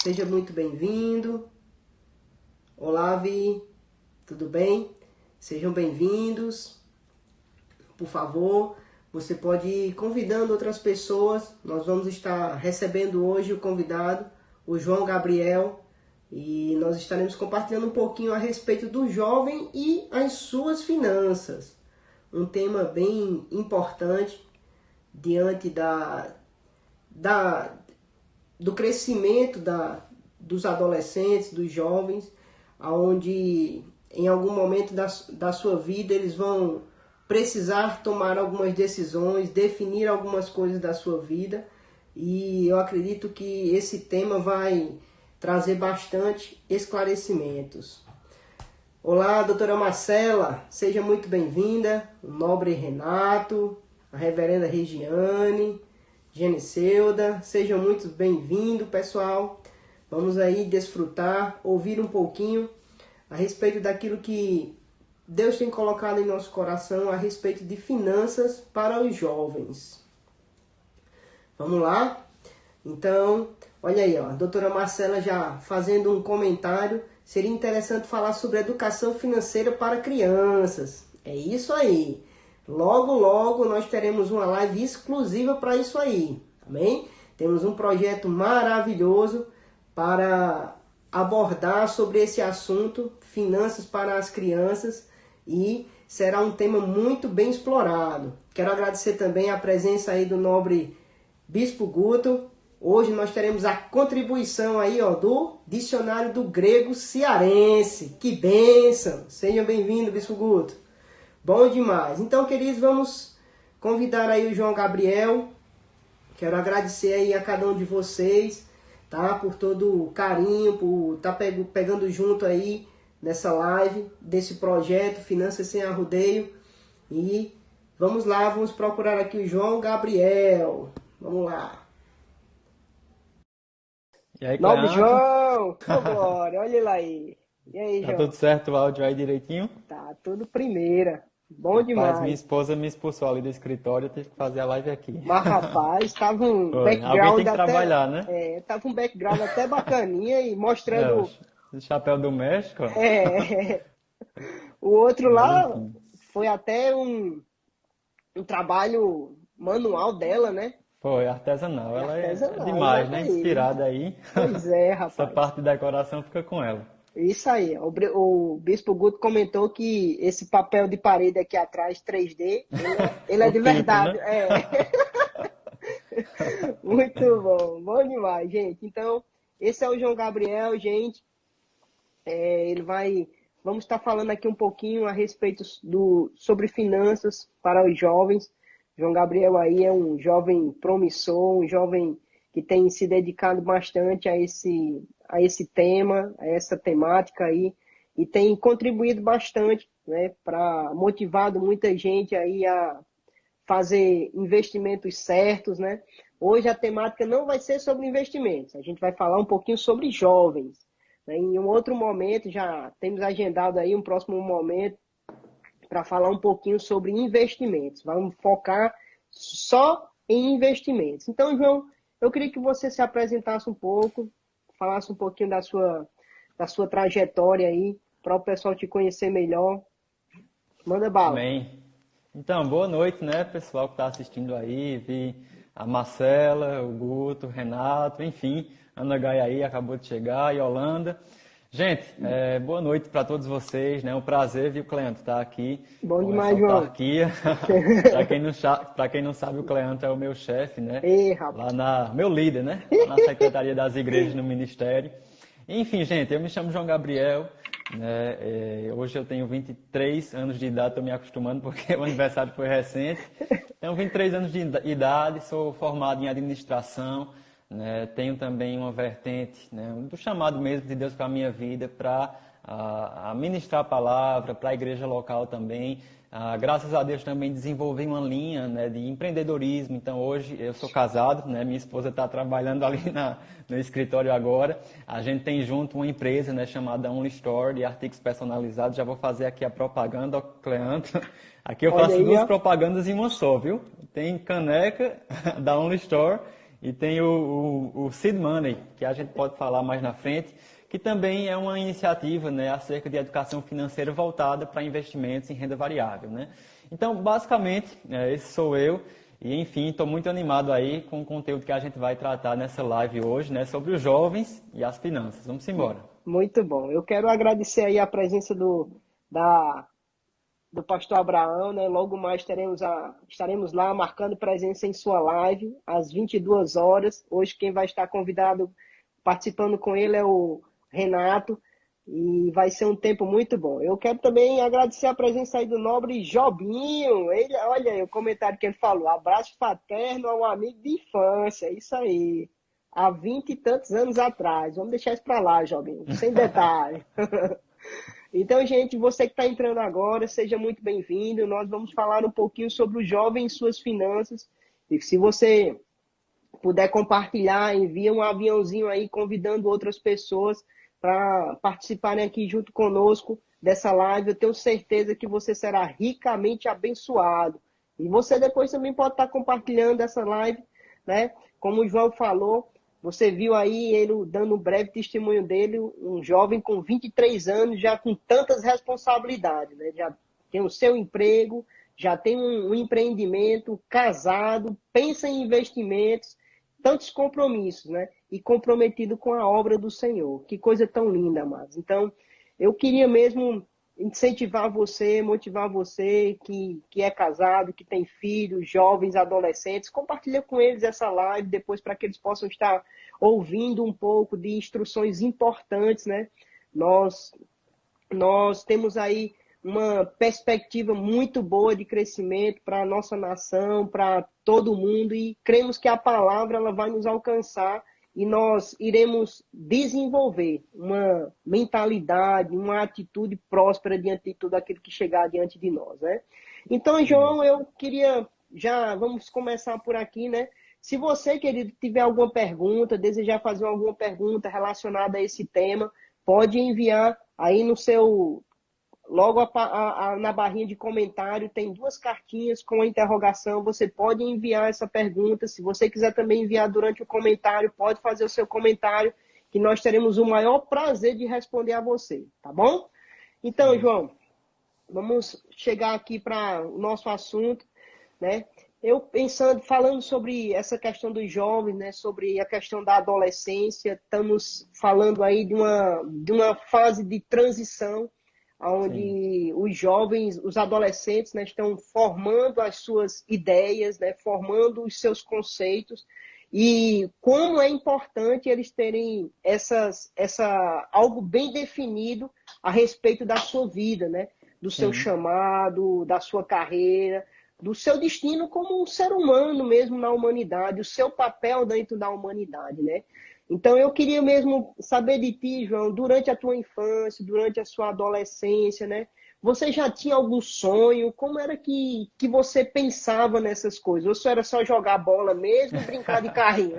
Seja muito bem-vindo. Olá, Vi, tudo bem? Sejam bem-vindos. Por favor, você pode ir convidando outras pessoas. Nós vamos estar recebendo hoje o convidado, o João Gabriel, e nós estaremos compartilhando um pouquinho a respeito do jovem e as suas finanças. Um tema bem importante diante do crescimento dos adolescentes, dos jovens, onde em algum momento da sua vida eles vão precisar tomar algumas decisões, definir algumas coisas da sua vida, e eu acredito que esse tema vai trazer bastante esclarecimentos. Olá, doutora Marcela, seja muito bem-vinda, o nobre Renato, a reverenda Regiane, Geniceuda, sejam muito bem-vindos, pessoal. Vamos aí desfrutar, ouvir um pouquinho a respeito daquilo que Deus tem colocado em nosso coração a respeito de finanças para os jovens. Vamos lá? Então, olha aí, ó, a doutora Marcela já fazendo um comentário. Seria interessante falar sobre educação financeira para crianças. É isso aí. Logo, logo nós teremos uma live exclusiva para isso aí. Amém? Temos um projeto maravilhoso para abordar sobre esse assunto, finanças para as crianças, e será um tema muito bem explorado. Quero agradecer também a presença aí do nobre Bispo Guto. Hoje nós teremos a contribuição aí, ó, do Dicionário do Grego Cearense. Que bênção! Sejam bem-vindos, Bispo Guto. Bom demais. Então, queridos, vamos convidar aí o João Gabriel. Quero agradecer aí a cada um de vocês, tá? Por todo o carinho, por estar pegando junto aí nessa live, desse projeto Finanças Sem Arrodeio. E vamos lá, vamos procurar aqui o João Gabriel. Vamos lá. E aí, Nobre Cleanto? João! Ô, Glória, olha ele aí. E aí, Tá João? tudo certo o áudio aí direitinho? Tá tudo primeira. Bom Rapaz, minha demais. esposa me expulsou ali do escritório, eu tive que fazer a live aqui. Mas, rapaz, estava um Foi. Alguém background tem que até... trabalhar, né? tava um background até bacaninha e É, mostrando... o chapéu do México, ó. É, o outro Mas lá enfim. foi até um trabalho manual dela, né? Foi artesanal. É Ela é artesanal, demais, olha né? aí. Inspirada aí. Pois é, Essa rapaz. parte de decoração fica com ela. Isso aí. O Bispo Guto comentou que esse papel de parede aqui atrás, 3D, ele é O de filtro, verdade. né? É. Muito bom. Bom demais, gente. Então, esse é o João Gabriel, gente. Ele vai... Vamos estar falando aqui um pouquinho a respeito sobre finanças para os jovens. João Gabriel aí é um jovem promissor, um jovem que tem se dedicado bastante a esse tema, a essa temática aí, e tem contribuído bastante, né, para motivado muita gente aí a fazer investimentos certos, né? Hoje a temática não vai ser sobre investimentos, a gente vai falar um pouquinho sobre jovens, né? Em um outro momento, já temos agendado aí um próximo momento para falar um pouquinho sobre investimentos. Vamos focar só em investimentos. Então, João, eu queria que você se apresentasse um pouco, falasse um pouquinho da sua trajetória aí, para o pessoal te conhecer melhor. Manda bala. Amém. Então, boa noite, né, pessoal que está assistindo aí. Vi a Marcela, o Guto, o Renato, enfim, Ana Gaia aí acabou de chegar, Yolanda. Gente, boa noite para todos vocês, né? É um prazer, viu, Cleanto, estar aqui Bom com essa demais, João. autarquia. Para quem não sabe, o Cleanto é o meu chefe, né? Ei, rapaz. Meu líder, né? Lá na Secretaria das Igrejas no Ministério. Enfim, gente, eu me chamo João Gabriel, né? Hoje eu tenho 23 anos de idade, estou me acostumando porque o aniversário foi recente. Tenho 23 anos de idade, sou formado em administração, né? Tenho também uma vertente, né, do chamado mesmo de Deus para a minha vida, para ministrar a palavra, para a igreja local também. Graças a Deus também desenvolvi uma linha, né, de empreendedorismo. Então hoje eu sou casado, né, minha esposa está trabalhando ali no escritório agora. A gente tem junto uma empresa, né, chamada Only Store, de artigos personalizados. Já vou fazer aqui a propaganda, ó, Cleanto. Aqui eu Olha faço aí, duas ó. propagandas em uma só, viu? Tem caneca da Only Store E tem o Seed Money, que a gente pode falar mais na frente, que também é uma iniciativa, né, acerca de educação financeira voltada para investimentos em renda variável, né? Então, basicamente, esse sou eu. E, enfim, estou muito animado aí com o conteúdo que a gente vai tratar nessa live hoje, né, sobre os jovens e as finanças. Vamos embora. Muito bom. Eu quero agradecer aí a presença da, do pastor Abraão, né? Logo mais estaremos lá marcando presença em sua live às 22 horas. Hoje quem vai estar convidado participando com ele é o Renato e vai ser um tempo muito bom. Eu quero também agradecer a presença aí do nobre Jobinho. Ele, olha aí o comentário que ele falou. Abraço fraterno ao amigo de infância. É isso aí. Há 20 e tantos anos atrás. Vamos deixar isso para lá, Jobinho. Sem detalhe. Então, gente, você que está entrando agora, seja muito bem-vindo. Nós vamos falar um pouquinho sobre o jovem e suas finanças. E se você puder compartilhar, envia um aviãozinho aí convidando outras pessoas para participarem aqui junto conosco dessa live. Eu tenho certeza que você será ricamente abençoado. E você depois também pode estar compartilhando essa live, né? Como o João falou, você viu aí ele dando um breve testemunho dele, um jovem com 23 anos, já com tantas responsabilidades, né? Já tem o seu emprego, já tem um empreendimento, casado, pensa em investimentos, tantos compromissos, né? E comprometido com a obra do Senhor. Que coisa tão linda, amados. Então, eu queria mesmo incentivar você, motivar você que é casado, que tem filhos, jovens, adolescentes. Compartilha com eles essa live depois para que eles possam estar ouvindo um pouco de instruções importantes, né? Nós temos aí uma perspectiva muito boa de crescimento para a nossa nação, para todo mundo, e cremos que a palavra ela vai nos alcançar e nós iremos desenvolver uma mentalidade, uma atitude próspera diante de tudo aquilo que chegar diante de nós, né? Então, João, eu queria, vamos começar por aqui, né? Se você, querido, tiver alguma pergunta, desejar fazer alguma pergunta relacionada a esse tema, pode enviar aí no seu... Logo na barrinha de comentário tem 2 cartinhas com a interrogação. Você pode enviar essa pergunta. Se você quiser também enviar durante o comentário, pode fazer o seu comentário, que nós teremos o maior prazer de responder a você, tá bom? Então, João, vamos chegar aqui para o nosso assunto, né? Eu falando sobre essa questão dos jovens, né? Sobre a questão da adolescência, estamos falando aí de uma fase de transição, onde os jovens, os adolescentes, né, estão formando as suas ideias, né, formando os seus conceitos, e como é importante eles terem algo bem definido a respeito da sua vida, né, do seu chamado, da sua carreira, do seu destino como um ser humano mesmo na humanidade, o seu papel dentro da humanidade, né? Então, eu queria mesmo saber de ti, João, durante a tua infância, durante a sua adolescência, né? Você já tinha algum sonho? Como era que você pensava nessas coisas? Ou só era só jogar bola mesmo e brincar de carrinho?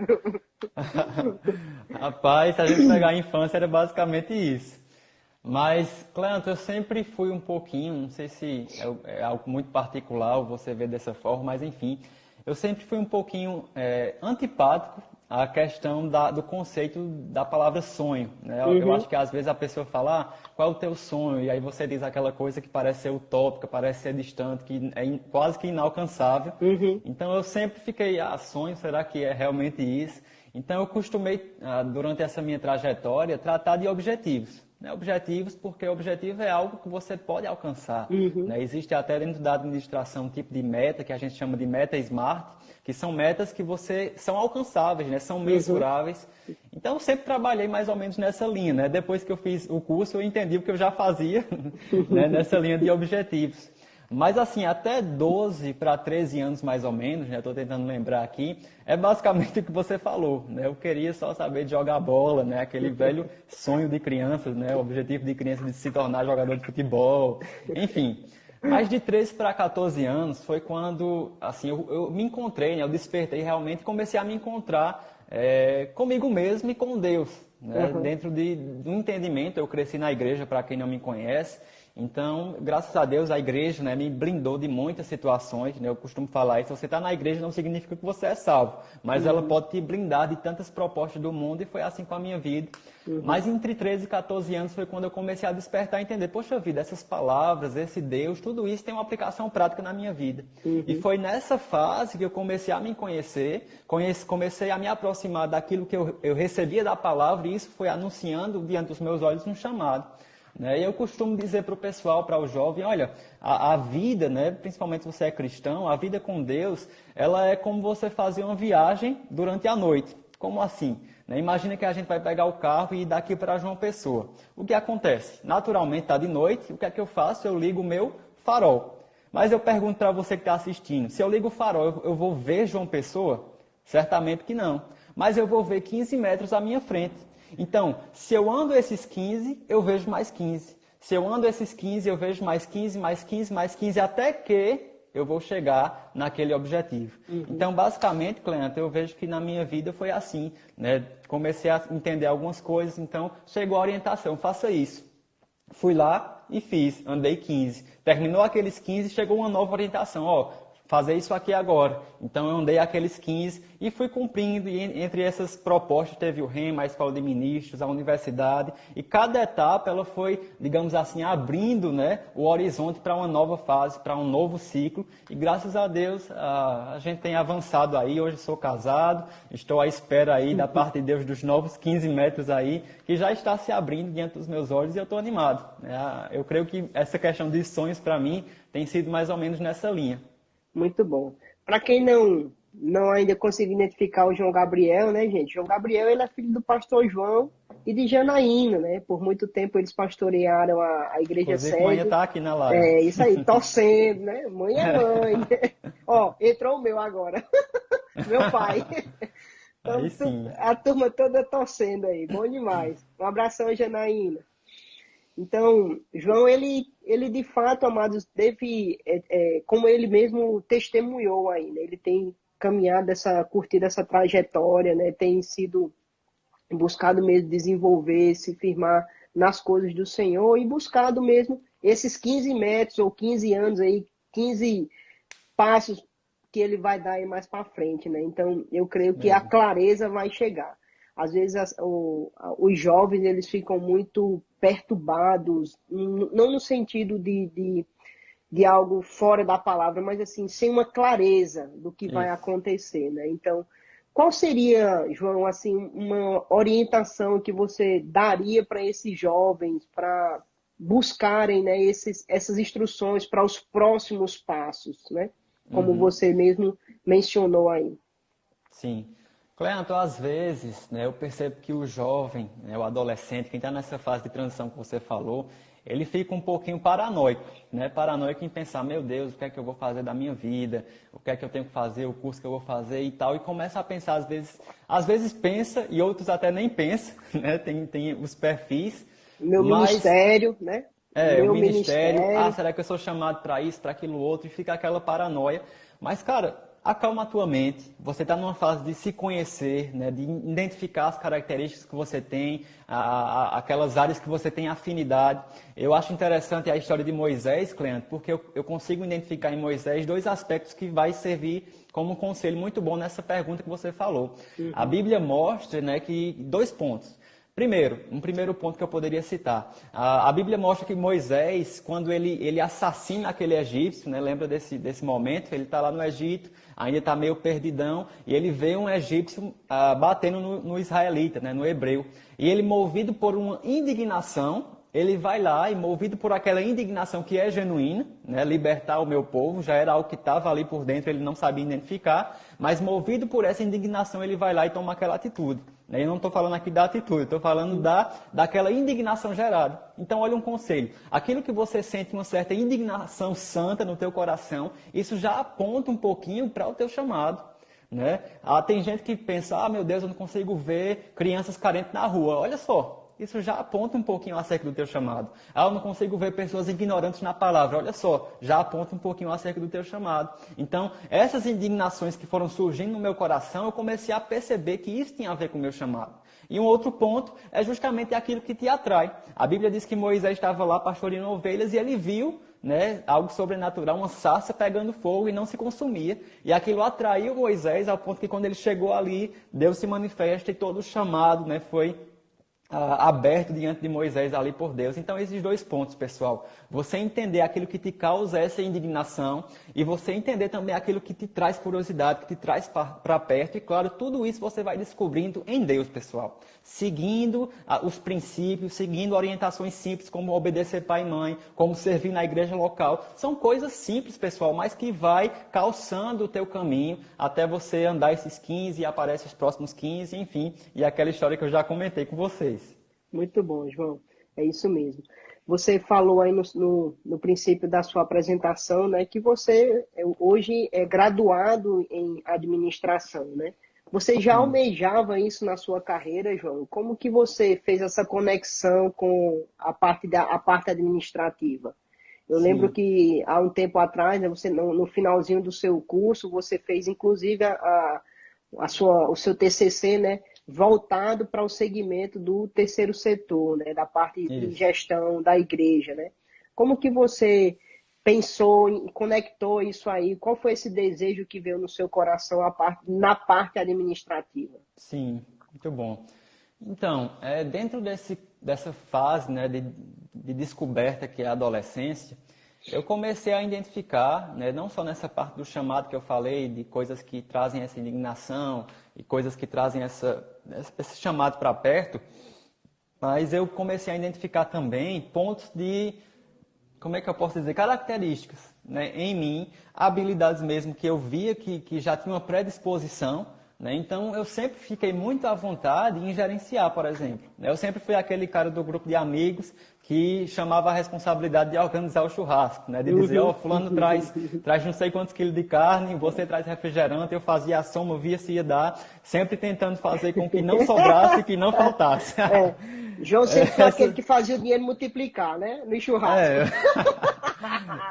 Rapaz, se a gente pegar a infância, era basicamente isso. Mas, Cleanto, eu sempre fui um pouquinho, não sei se é algo muito particular ou você vê dessa forma, mas enfim, eu sempre fui um pouquinho antipático à questão do conceito da palavra sonho, né? Eu acho que às vezes a pessoa fala, qual é o teu sonho? E aí você diz aquela coisa que parece ser utópica, parece ser distante, que é quase que inalcançável. Então eu sempre fiquei, sonho, será que é realmente isso? Então eu costumei, durante essa minha trajetória, tratar de objetivos. Né? Objetivos, porque objetivo é algo que você pode alcançar. Né? Existe até dentro da administração um tipo de meta que a gente chama de meta smart, que são metas que são alcançáveis, né? São mensuráveis. Então eu sempre trabalhei mais ou menos nessa linha. Né? Depois que eu fiz o curso, eu entendi o que eu já fazia né? Nessa linha de objetivos. Mas assim, até 12 para 13 anos mais ou menos, né? Estou tentando lembrar aqui, é basicamente o que você falou, né? Eu queria só saber de jogar bola, né? Aquele velho sonho de crianças, né? O objetivo de criança de se tornar jogador de futebol, enfim. Mas de 13 para 14 anos foi quando, assim, eu me encontrei, né? Eu despertei realmente e comecei a me encontrar comigo mesmo e com Deus, né? Dentro do entendimento, eu cresci na igreja, para quem não me conhece. Então, graças a Deus, a igreja, né, me blindou de muitas situações, né? Eu costumo falar isso, você está na igreja não significa que você é salvo, mas ela pode te blindar de tantas propostas do mundo, e foi assim com a minha vida. Mas entre 13 e 14 anos foi quando eu comecei a despertar e entender, poxa vida, essas palavras, esse Deus, tudo isso tem uma aplicação prática na minha vida. E foi nessa fase que eu comecei a me conhecer, comecei a me aproximar daquilo que eu recebia da palavra, e isso foi anunciando diante dos meus olhos um chamado. E eu costumo dizer para o pessoal, para o jovem, olha, a vida, né, principalmente se você é cristão, a vida com Deus, ela é como você fazer uma viagem durante a noite. Como assim? Imagina que a gente vai pegar o carro e ir daqui para João Pessoa. O que acontece? Naturalmente está de noite, o que é que eu faço? Eu ligo o meu farol. Mas eu pergunto para você que está assistindo, se eu ligo o farol, eu vou ver João Pessoa? Certamente que não. Mas eu vou ver 15 metros à minha frente. Então, se eu ando esses 15, eu vejo mais 15. Se eu ando esses 15, eu vejo mais 15, mais 15, mais 15, até que eu vou chegar naquele objetivo. Então, basicamente, Cleanto, eu vejo que na minha vida foi assim, né? Comecei a entender algumas coisas, então chegou a orientação, faça isso. Fui lá e fiz, andei 15. Terminou aqueles 15, chegou uma nova orientação, ó, fazer isso aqui agora. Então eu andei aqueles 15 e fui cumprindo, e entre essas propostas teve o REM, a Escola de Ministros, a universidade, e cada etapa ela foi, digamos assim, abrindo, né, o horizonte para uma nova fase, para um novo ciclo, e graças a Deus a gente tem avançado aí. Hoje sou casado, estou à espera aí da parte de Deus dos novos 15 metros aí, que já está se abrindo diante dos meus olhos, e eu estou animado. Eu creio que essa questão de sonhos para mim tem sido mais ou menos nessa linha. Muito bom. Para quem não ainda conseguiu identificar o João Gabriel, né, gente? João Gabriel, ele é filho do pastor João e de Janaína, né? Por muito tempo eles pastorearam a igreja Inclusive, sede. mãe está aqui na live. É, isso aí, torcendo, né? Mãe é mãe. Ó, entrou o meu agora. Meu pai. Então, Aí sim. a turma toda torcendo aí. Bom demais. Um abração, Janaína. Então, João, ele de fato, amados, como ele mesmo testemunhou aí, né? Ele tem caminhado curtido essa trajetória, né? Tem sido buscado mesmo desenvolver, se firmar nas coisas do Senhor, e buscado mesmo esses 15 metros ou 15 anos aí, 15 passos que ele vai dar aí mais para frente, né? Então, eu creio que a clareza vai chegar. Às vezes os jovens, eles ficam muito perturbados, não no sentido de algo fora da palavra, mas assim, sem uma clareza do que vai acontecer, né? Então, qual seria, João, assim, uma orientação que você daria para esses jovens para buscarem, né, essas instruções para os próximos passos, né? Como você mesmo mencionou aí. Sim. Cleanto, às vezes, né, eu percebo que o jovem, né, o adolescente, quem está nessa fase de transição que você falou, ele fica um pouquinho paranoico, né? Paranoico em pensar, meu Deus, o que é que eu vou fazer da minha vida? O que é que eu tenho que fazer? O curso que eu vou fazer e tal. E começa a pensar, às vezes pensa e outros até nem pensam, né? Tem os perfis. Meu ministério, né? O ministério. Ah, será que eu sou chamado para isso, para aquilo outro? E fica aquela paranoia. Mas, cara, acalma a tua mente. Você está numa fase de se conhecer, né? De identificar as características que você tem, aquelas áreas que você tem afinidade. Eu acho interessante a história de Moisés, Cleanto, porque eu consigo identificar em Moisés dois aspectos que vai servir como um conselho muito bom nessa pergunta que você falou. A Bíblia mostra, né, que 2 pontos. Primeiro, um primeiro ponto que eu poderia citar. A Bíblia mostra que Moisés, quando ele assassina aquele egípcio, né, lembra desse momento? Ele está lá no Egito, ainda está meio perdidão, e ele vê um egípcio batendo no israelita, né, no hebreu. E ele, movido por uma indignação, ele vai lá e, movido por aquela indignação que é genuína, né, libertar o meu povo, já era algo que estava ali por dentro, ele não sabia identificar, mas movido por essa indignação, ele vai lá e toma aquela atitude. Eu não estou falando aqui da atitude, estou falando daquela indignação gerada. Então, olha um conselho. Aquilo que você sente uma certa indignação santa no teu coração, isso já aponta um pouquinho para o teu chamado. Né? Tem gente que pensa, meu Deus, eu não consigo ver crianças carentes na rua. Olha só, isso já aponta um pouquinho acerca do teu chamado. Ah, eu não consigo ver pessoas ignorantes na palavra. Olha só, já aponta um pouquinho acerca do teu chamado. Então, essas indignações que foram surgindo no meu coração, eu comecei a perceber que isso tinha a ver com o meu chamado. E um outro ponto é justamente aquilo que te atrai. A Bíblia diz que Moisés estava lá pastoreando ovelhas e ele viu, né, algo sobrenatural, uma sarça pegando fogo e não se consumia. E aquilo atraiu Moisés ao ponto que quando ele chegou ali, Deus se manifesta e todo o chamado, né, foi aberto diante de Moisés ali por Deus. Então, esses dois pontos, pessoal. Você entender aquilo que te causa essa indignação e você entender também aquilo que te traz curiosidade, que te traz para perto. E, claro, tudo isso você vai descobrindo em Deus, pessoal. Seguindo os princípios, seguindo orientações simples, como obedecer pai e mãe, como servir na igreja local. São coisas simples, pessoal, mas que vai calçando o teu caminho até você andar esses 15 e aparece os próximos 15, enfim. E aquela história que eu já comentei com vocês. Muito bom, João. É isso mesmo. Você falou aí no princípio da sua apresentação, né, que você hoje é graduado em administração, né? Você já Sim. almejava isso na sua carreira, João? Como que você fez essa conexão com a parte administrativa? Eu lembro Sim. que há um tempo atrás, né, você no finalzinho do seu curso, você fez inclusive o seu TCC, né, voltado para o segmento do terceiro setor, né, da parte de Isso. gestão da igreja, né? Como que você pensou e conectou isso aí? Qual foi esse desejo que veio no seu coração na parte administrativa? Sim, muito bom. Então, dentro dessa fase, né, de descoberta que é a adolescência, eu comecei a identificar, né, não só nessa parte do chamado que eu falei, de coisas que trazem essa indignação e coisas que trazem esse chamado para perto, mas eu comecei a identificar também pontos de, como é que eu posso dizer, características, né, em mim, habilidades mesmo que eu via que já tinha uma predisposição, né? Então eu sempre fiquei muito à vontade em gerenciar, por exemplo. Eu sempre fui aquele cara do grupo de amigos que chamava a responsabilidade de organizar o churrasco, né? De dizer, ó, fulano traz não sei quantos quilos de carne, você traz refrigerante, eu fazia a soma, via se ia dar, sempre tentando fazer com que não sobrasse e que não faltasse. É, João sempre foi aquele Essa, que fazia o dinheiro multiplicar, né? No churrasco. é,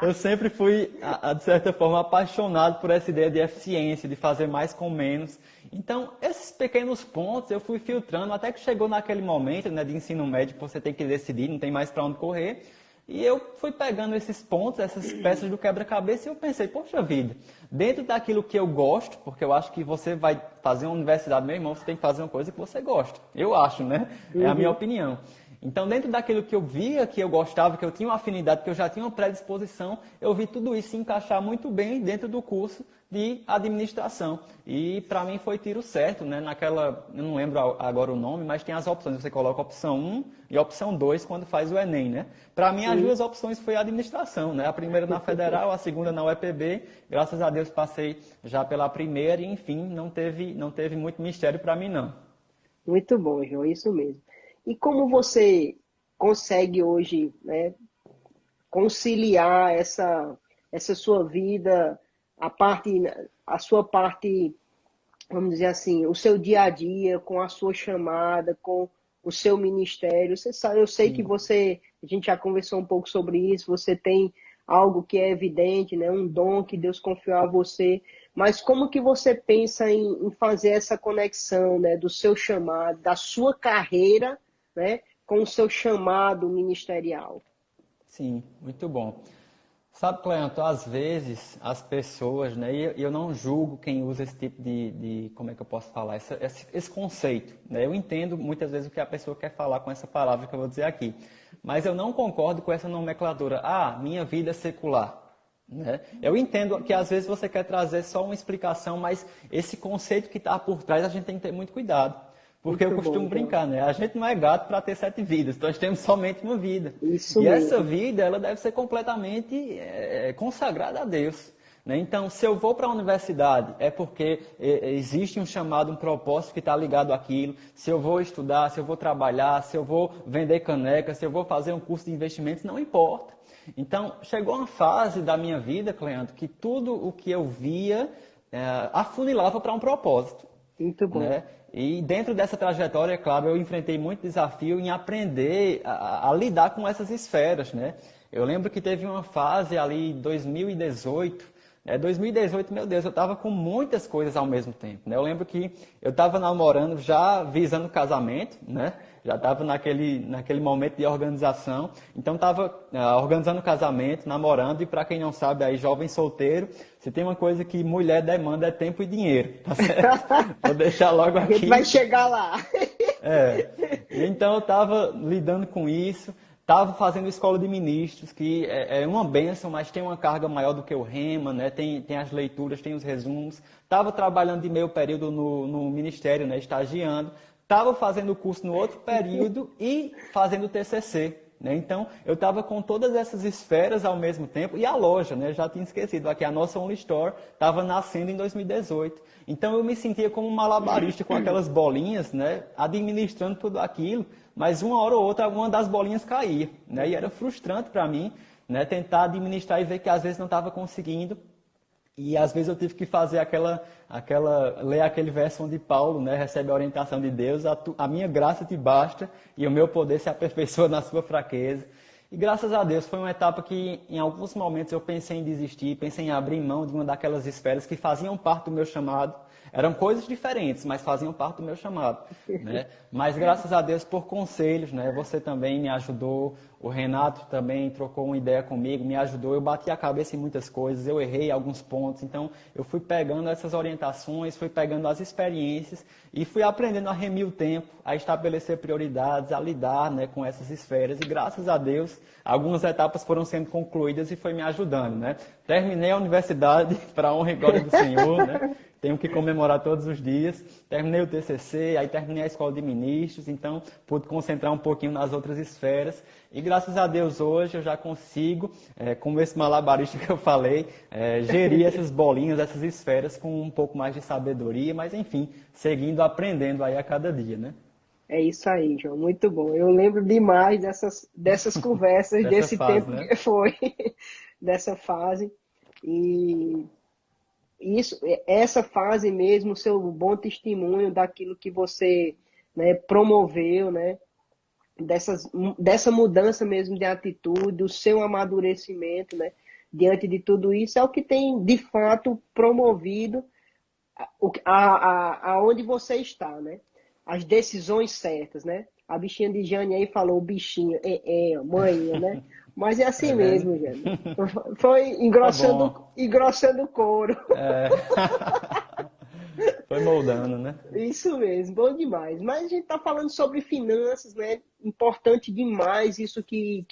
eu sempre fui, de certa forma, apaixonado por essa ideia de eficiência, de fazer mais com menos. Então, esses pequenos pontos eu fui filtrando até que chegou naquele momento, né, de ensino médio que você tem que decidir, não tem mais para onde correr. E eu fui pegando esses pontos, essas peças do quebra-cabeça e eu pensei, poxa vida, dentro daquilo que eu gosto, porque eu acho que você vai fazer uma universidade, meu irmão, você tem que fazer uma coisa que você gosta. Eu acho, né? É a minha opinião. Então, dentro daquilo que eu via, que eu gostava, que eu tinha uma afinidade, que eu já tinha uma predisposição, eu vi tudo isso se encaixar muito bem dentro do curso de administração. E para mim foi tiro certo, né? Naquela, eu não lembro agora o nome, mas tem as opções. Você coloca a opção 1 e a opção 2 quando faz o Enem, né? Para mim, as Sim. duas opções foi a administração, né? A primeira na Federal, a segunda na UEPB. Graças a Deus passei já pela primeira e, enfim, não teve muito mistério para mim, não. Muito bom, João, isso mesmo. E como você consegue hoje, né, conciliar essa sua vida, a sua parte, vamos dizer assim, o seu dia a dia com a sua chamada, com o seu ministério? Você sabe, eu sei que Sim, a gente já conversou um pouco sobre isso, você tem algo que é evidente, né, um dom que Deus confiou a você, mas como que você pensa em fazer essa conexão, né, do seu chamado, da sua carreira, né, com o seu chamado ministerial? sim, muito bom. Sabe, Cleanto, às vezes as pessoas, né, e eu não julgo quem usa esse tipo como é que eu posso falar, esse conceito, né? Eu entendo muitas vezes o que a pessoa quer falar com essa palavra que eu vou dizer aqui, mas eu não concordo com essa nomenclatura, minha vida é secular. Né? Eu entendo que às vezes você quer trazer só uma explicação, mas esse conceito que está por trás a gente tem que ter muito cuidado. Porque eu Muito bom, costumo João. brincar, né? A gente não é gato para ter 7 vidas, nós temos somente uma vida. Isso E essa mesmo. vida, ela deve ser completamente consagrada a Deus. Né? Então, se eu vou para a universidade, é porque existe um chamado, um propósito que está ligado àquilo. Se eu vou estudar, se eu vou trabalhar, se eu vou vender caneca, se eu vou fazer um curso de investimentos, não importa. Então, chegou uma fase da minha vida, Cleandro, que tudo o que eu via afunilava para um propósito. Muito bom. né? E dentro dessa trajetória, é claro, eu enfrentei muito desafio em aprender a lidar com essas esferas, né? Eu lembro que teve uma fase ali em 2018, 2018, meu Deus, eu estava com muitas coisas ao mesmo tempo, né? Eu lembro que eu estava namorando já visando casamento, né? Já estava naquele momento de organização. Então estava organizando casamento, namorando, e para quem não sabe, aí jovem solteiro, se tem uma coisa que mulher demanda é tempo e dinheiro, tá certo? Vou deixar logo A gente aqui. vai chegar lá. É. Então eu estava lidando com isso, estava fazendo escola de ministros, que é uma bênção, mas tem uma carga maior do que o Rema, né? Tem as leituras, tem os resumos. Estava trabalhando de meio período no ministério, né? Estagiando. Estava fazendo o curso no outro período e fazendo o TCC. Né? Então, eu estava com todas essas esferas ao mesmo tempo. E a loja, né? Já tinha esquecido, aqui a nossa Only Store estava nascendo em 2018. Então, eu me sentia como um malabarista com aquelas bolinhas, né? Administrando tudo aquilo, mas uma hora ou outra, alguma das bolinhas caía. Né? E era frustrante para mim, né? Tentar administrar e ver que às vezes não estava conseguindo. E às vezes eu tive que fazer ler aquele verso onde Paulo, né, recebe a orientação de Deus, a minha graça te basta e o meu poder se aperfeiçoa na sua fraqueza. E graças a Deus foi uma etapa que em alguns momentos eu pensei em desistir, pensei em abrir mão de uma daquelas esferas que faziam parte do meu chamado. Eram coisas diferentes, mas faziam parte do meu chamado, né? Mas graças a Deus por conselhos, né? Você também me ajudou, o Renato também trocou uma ideia comigo, me ajudou. Eu bati a cabeça em muitas coisas, eu errei alguns pontos. Então eu fui pegando essas orientações, fui pegando as experiências e fui aprendendo a remir o tempo, a estabelecer prioridades, a lidar, né, com essas esferas. E graças a Deus algumas etapas foram sendo concluídas e foi me ajudando, né? Terminei a universidade para a honra e glória do Senhor, né? Tenho que comemorar todos os dias. Terminei o TCC, aí terminei a escola de ministros, então pude concentrar um pouquinho nas outras esferas. E graças a Deus hoje eu já consigo, como esse malabarista que eu falei, gerir essas bolinhas, essas esferas com um pouco mais de sabedoria, mas enfim, seguindo, aprendendo aí a cada dia, né? É isso aí, João. Muito bom. Eu lembro demais dessas conversas, Dessa desse fase, tempo né? que foi, dessa fase. E isso, essa fase mesmo, seu bom testemunho daquilo que você, né, promoveu, né, dessa mudança mesmo de atitude, do seu amadurecimento, né, diante de tudo isso, é o que tem de fato promovido aonde você está, né? As decisões certas, né? A bichinha de Jane aí falou, bichinho, mãe, né? Mas é Tá assim vendo? mesmo, Jane. Foi Foi bom. engrossando o couro. É. Foi moldando, né? Isso mesmo, bom demais. Mas a gente está falando sobre finanças, né? Importante demais isso que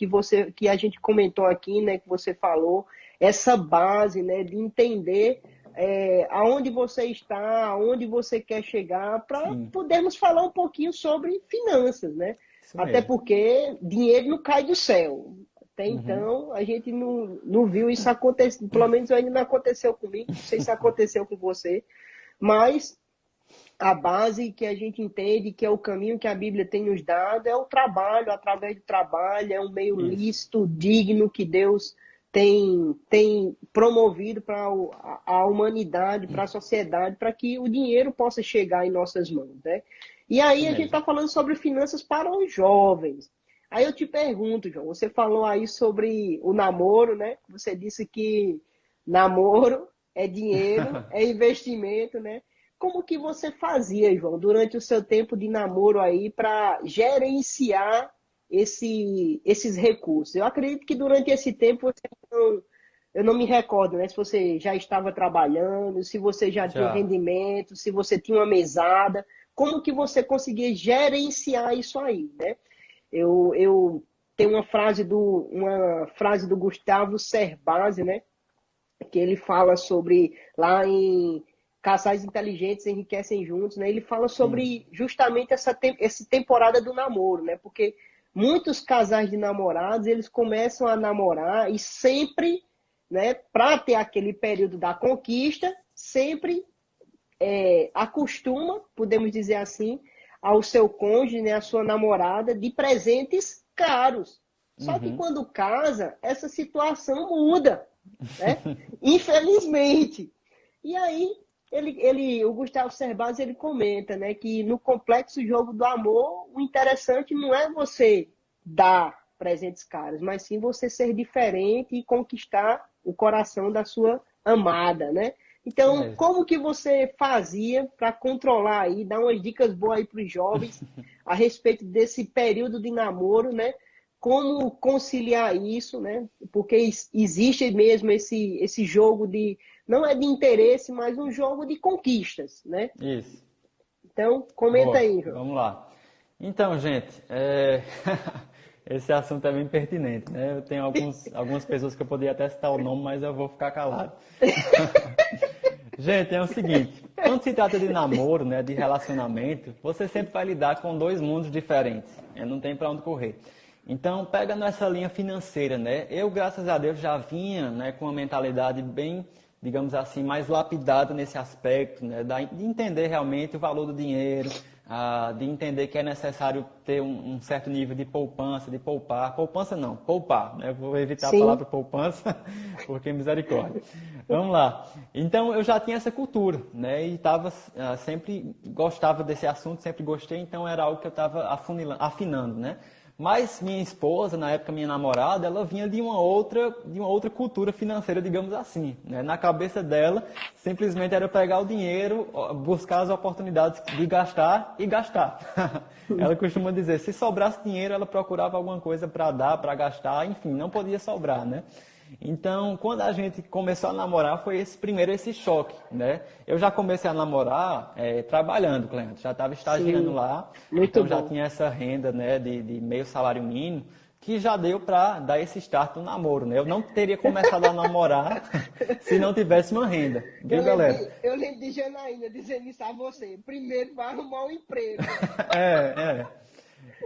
a gente comentou aqui, né? Que você falou, essa base, né? De entender aonde você está, aonde você quer chegar, para Sim, podermos falar um pouquinho sobre finanças, né? isso Até mesmo. porque dinheiro não cai do céu. Até Uhum. então a gente não viu isso acontecer, pelo menos ainda não aconteceu comigo, não sei se aconteceu com você, mas a base que a gente entende que é o caminho que a Bíblia tem nos dado é o trabalho, através do trabalho, é um meio Isso. lícito, digno que Deus tem promovido para a humanidade, para a sociedade, para que o dinheiro possa chegar em nossas mãos, né? E Isso aí a gente mesmo. está falando sobre finanças para os jovens. Aí eu te pergunto, João, você falou aí sobre o namoro, né? Você disse que namoro é dinheiro, é investimento, né? Como que você fazia, João, durante o seu tempo de namoro aí para gerenciar esses recursos? Eu acredito que durante esse tempo eu não me recordo, né? Se você já estava trabalhando, se você já tinha um Já. rendimento, se você tinha uma mesada, como que você conseguia gerenciar isso aí, né? Eu tenho uma frase do Gustavo Cerbasi, né? Que ele fala sobre lá em Casais Inteligentes Enriquecem Juntos, né? Ele fala Sim. sobre justamente essa temporada do namoro, né? Porque muitos casais de namorados, eles começam a namorar e sempre, né, para ter aquele período da conquista, sempre acostuma, podemos dizer assim, ao seu cônjuge, né, à sua namorada, de presentes caros. Só que Uhum. quando casa, essa situação muda, né? Infelizmente. E aí o Gustavo Cerbasi, ele comenta, né, que no complexo jogo do amor, o interessante não é você dar presentes caros, mas sim você ser diferente e conquistar o coração da sua amada, né? Isso Então, mesmo. como que você fazia para controlar aí, dar umas dicas boas aí para os jovens a respeito desse período de namoro, né? Como conciliar isso, né? Porque existe mesmo esse jogo de, não é de interesse, mas um jogo de conquistas, né? Isso. Então, comenta Boa, aí, João. vamos lá. Então, gente, esse assunto é bem pertinente, né? Eu tenho algumas pessoas que eu poderia até citar o nome, mas eu vou ficar calado. Gente, é o seguinte, quando se trata de namoro, né, de relacionamento, você sempre vai lidar com dois mundos diferentes, né? Não tem para onde correr. Então, pega nessa linha financeira, né? Eu, graças a Deus, já vinha, né, com uma mentalidade bem, digamos assim, mais lapidada nesse aspecto, né, de entender realmente o valor do dinheiro, de entender que é necessário ter um certo nível de poupança, de poupar. Poupança não, poupar, né? Vou evitar a Sim, palavra poupança, porque misericórdia. Vamos lá. Então eu já tinha essa cultura, né? E sempre gostava desse assunto, sempre gostei, então era algo que eu estava afinando, né? Mas minha esposa, na época minha namorada, ela vinha de uma outra cultura financeira, digamos assim, né? Na cabeça dela, simplesmente era pegar o dinheiro, buscar as oportunidades de gastar e gastar. Ela costuma dizer, se sobrasse dinheiro, ela procurava alguma coisa para dar, para gastar, enfim, não podia sobrar, né? Então, quando a gente começou a namorar, foi esse choque, né? Eu já comecei a namorar trabalhando, Cleante, já estava estagiando sim, lá, muito então já bom. tinha essa renda, né, de meio salário mínimo, que já deu para dar esse start no namoro, né? Eu não teria começado a namorar se não tivesse uma renda, viu, galera? Eu lembro de Janaína dizendo isso a você. Primeiro vai arrumar um emprego. É.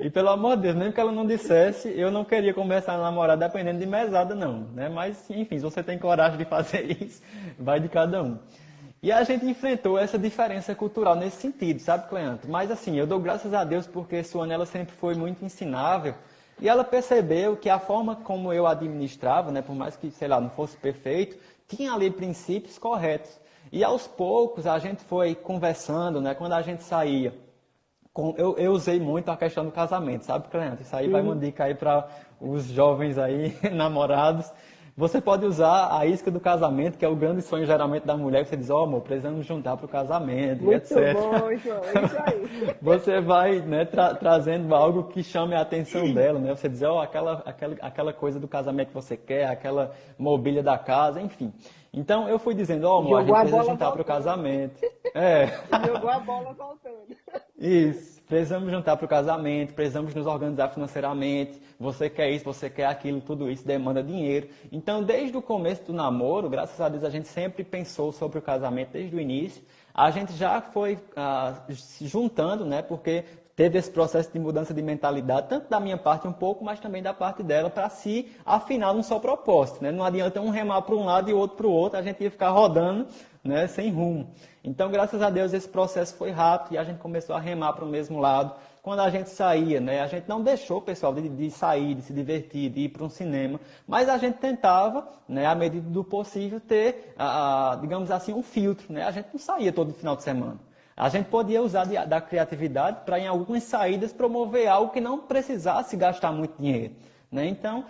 E pelo amor de Deus, mesmo que ela não dissesse, eu não queria começar a namorar dependendo de mesada, não, né? Mas, enfim, se você tem coragem de fazer isso, vai de cada um. E a gente enfrentou essa diferença cultural nesse sentido, sabe, Cleanto? Mas, assim, eu dou graças a Deus porque Suana, ela sempre foi muito ensinável e ela percebeu que a forma como eu administrava, né, por mais que, sei lá, não fosse perfeito, tinha ali princípios corretos. E aos poucos a gente foi conversando, né, quando a gente saía. Eu usei muito a questão do casamento, sabe, Cleante? Isso aí vai uma Uhum. dica aí para os jovens aí, namorados. Você pode usar a isca do casamento, que é o grande sonho geralmente da mulher, que você diz, ó, amor, precisamos juntar para o casamento, e Muito etc. bom, João. Isso aí. Você vai, né, trazendo algo que chame a atenção dela, né? Você diz, ó, aquela coisa do casamento que você quer, aquela mobília da casa, enfim. Então eu fui dizendo, ó, amor, a Jogou gente a precisa bola juntar para o voltando. casamento. É. Jogou a bola voltando. Isso, precisamos juntar para o casamento, precisamos nos organizar financeiramente. Você quer isso, você quer aquilo, tudo isso demanda dinheiro. Então, desde o começo do namoro, graças a Deus, a gente sempre pensou sobre o casamento desde o início. A gente já foi se juntando, né? Porque teve esse processo de mudança de mentalidade, tanto da minha parte um pouco, mas também da parte dela, para se afinar num só propósito, né? Não adianta um remar para um lado e o outro para o outro, a gente ia ficar rodando, né, sem rumo. Então, graças a Deus, esse processo foi rápido e a gente começou a remar para o mesmo lado. Quando a gente saía, né, a gente não deixou, pessoal, de sair, de se divertir, de ir para um cinema, mas a gente tentava, né, à medida do possível, ter, digamos assim, um filtro, né? A gente não saía todo final de semana. A gente podia usar da criatividade para, em algumas saídas, promover algo que não precisasse gastar muito dinheiro. Né? Então,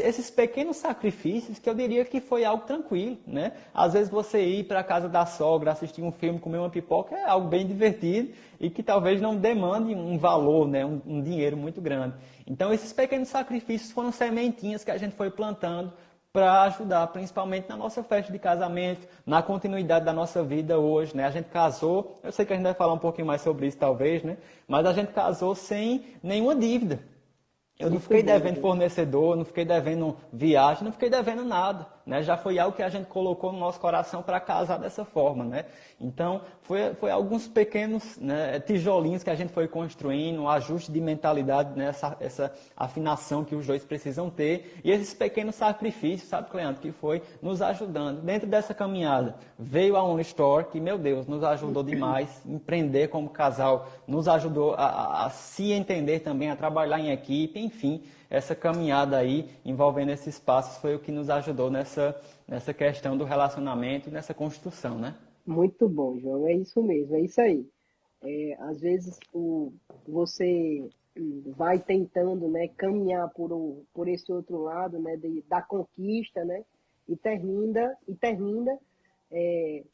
esses pequenos sacrifícios que eu diria que foi algo tranquilo. Né? Às vezes você ir para a casa da sogra, assistir um filme, comer uma pipoca é algo bem divertido e que talvez não demande um valor, né? um dinheiro muito grande. Então, esses pequenos sacrifícios foram sementinhas que a gente foi plantando para ajudar, principalmente na nossa festa de casamento, na continuidade da nossa vida hoje, né? A gente casou, eu sei que a gente vai falar um pouquinho mais sobre isso talvez, né? Mas a gente casou sem nenhuma dívida. Eu não Muito fiquei bom, devendo João. fornecedor, não fiquei devendo viagem, não fiquei devendo nada, né? Já foi algo que a gente colocou no nosso coração para casar dessa forma, né? Então, foi alguns pequenos, né, tijolinhos que a gente foi construindo, um ajuste de mentalidade, né, essa afinação que os dois precisam ter, e esses pequenos sacrifícios, sabe, Cleandro, que foi nos ajudando. Dentro dessa caminhada, veio a OnlyStore, que, meu Deus, nos ajudou demais, empreender como casal, nos ajudou a se entender também, a trabalhar em equipe, enfim, essa caminhada aí envolvendo esses passos foi o que nos ajudou nessa questão do relacionamento e nessa construção, né? Muito bom, João. É isso mesmo, é isso aí. Às vezes você vai tentando, né, caminhar por esse outro lado, né, da conquista, né, e termina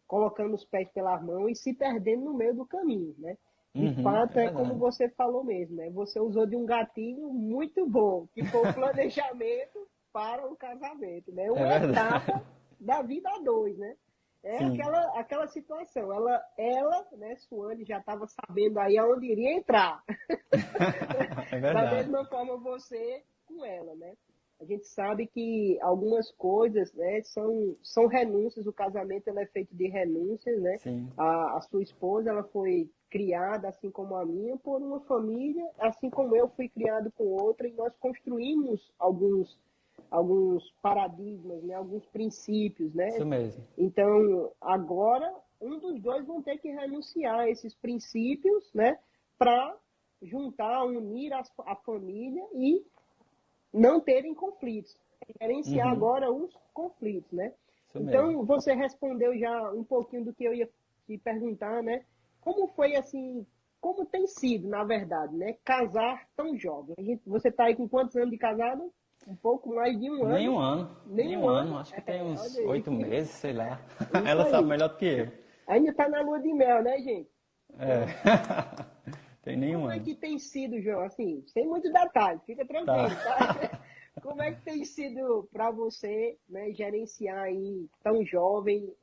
colocando os pés pela mão e se perdendo no meio do caminho, né? De Uhum, é fato, é como verdade. você falou mesmo, né? Você usou de um gatilho muito bom, que foi o planejamento para o casamento, né? É Uma verdade. etapa da vida a dois, né? É Sim, aquela situação. Né, Suane já estava sabendo aí aonde iria entrar. é Da verdade. mesma forma você com ela, né? A gente sabe que algumas coisas, né, são renúncias, o casamento ele é feito de renúncias, né? Sim, A sua esposa, ela foi criada, assim como a minha, por uma família, assim como eu fui criado com outra, e nós construímos alguns paradigmas, né, alguns princípios, né? isso mesmo. Então, agora, um dos dois vão ter que renunciar a esses princípios, né, para juntar, unir a família e não terem conflitos. Gerenciar Uhum, agora os conflitos, né? isso mesmo. Então, você respondeu já um pouquinho do que eu ia te perguntar, né? Como foi assim, como tem sido, na verdade, né? Casar tão jovem. Você está aí com quantos anos de casado? Um pouco mais de um Nem ano. um ano, Nem nem um um ano. ano, acho que tem uns Olha aí. 8 meses, sei lá. Isso Ela sabe aí. melhor do que eu. Ainda está na lua de mel, né, gente? É. Tem nem um Como é ano. que tem sido, João? Assim, sem muito detalhe, fica Tá. tranquilo, tá? Como é que tem sido para você, né, gerenciar aí tão jovem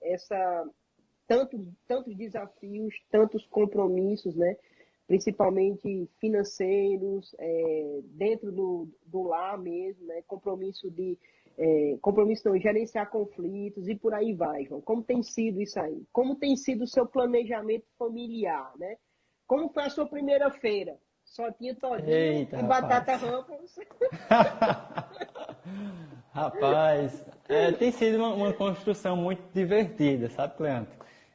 tantos desafios, tantos compromissos, né? Principalmente financeiros, dentro do lar mesmo, né? Compromisso não, gerenciar conflitos e por aí vai, João. Como tem sido isso aí? Como tem sido o seu planejamento familiar, né? Como foi a sua primeira feira? Só tinha todinho Eita, e rapaz. batata Ruffles. Rapaz, tem sido uma construção muito divertida, sabe, Cleanto?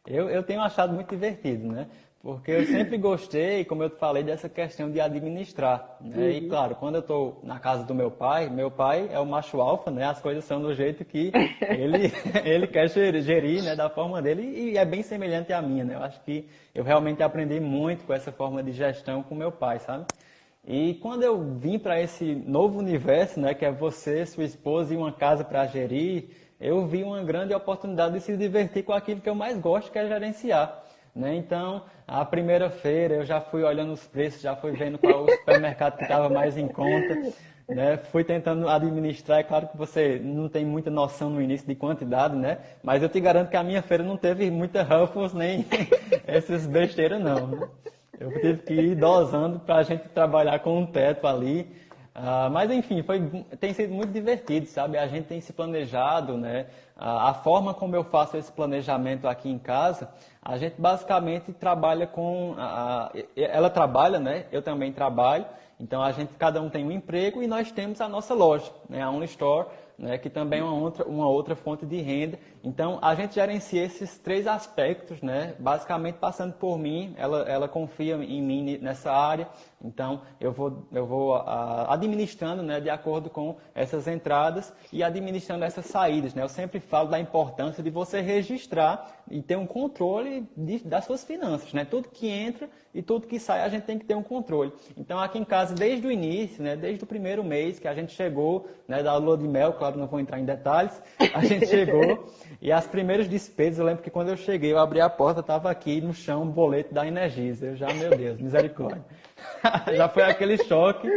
Eu tenho achado muito divertido, né? Porque eu sempre gostei, como eu te falei, dessa questão de administrar, né? E Uhum. claro, quando eu estou na casa do meu pai é o macho alfa, né? As coisas são do jeito que ele, ele quer gerir, né? Da forma dele e é bem semelhante à minha, né? Eu acho que eu realmente aprendi muito com essa forma de gestão com meu pai, sabe? E quando eu vim para esse novo universo, né, que é você, sua esposa e uma casa para gerir, eu vi uma grande oportunidade de se divertir com aquilo que eu mais gosto, que é gerenciar. Né? Então, a primeira feira eu já fui olhando os preços, já fui vendo qual o supermercado que estava mais em conta, né? Fui tentando administrar. É claro que você não tem muita noção no início de quantidade, né? Mas eu te garanto que a minha feira não teve muita Ruffles nem esses besteiras não. Né? Eu tive que ir dosando para a gente trabalhar com um teto ali. Mas enfim, tem sido muito divertido, sabe? A gente tem se planejado, né? A forma como eu faço esse planejamento aqui em casa, a gente basicamente trabalha com. Ela trabalha, né? Eu também trabalho. Então a gente, cada um tem um emprego e nós temos a nossa loja, né? A Unistore, né? Que também é uma outra fonte de renda. Então a gente gerencia esses três aspectos, né? Basicamente passando por mim, ela confia em mim nessa área. Então eu vou administrando, né? De acordo com essas entradas e administrando essas saídas, né? Eu sempre falo da importância de você registrar e ter um controle das suas finanças, né? Tudo que entra e tudo que sai a gente tem que ter um controle. Então aqui em casa desde o início, né? Desde o primeiro mês que a gente chegou, né? Da lua de mel, claro, não vou entrar em detalhes, a gente chegou e as primeiras despesas, eu lembro que quando eu cheguei, eu abri a porta, estava aqui no chão um boleto da Energisa. Eu já, meu Deus, misericórdia. Já foi aquele choque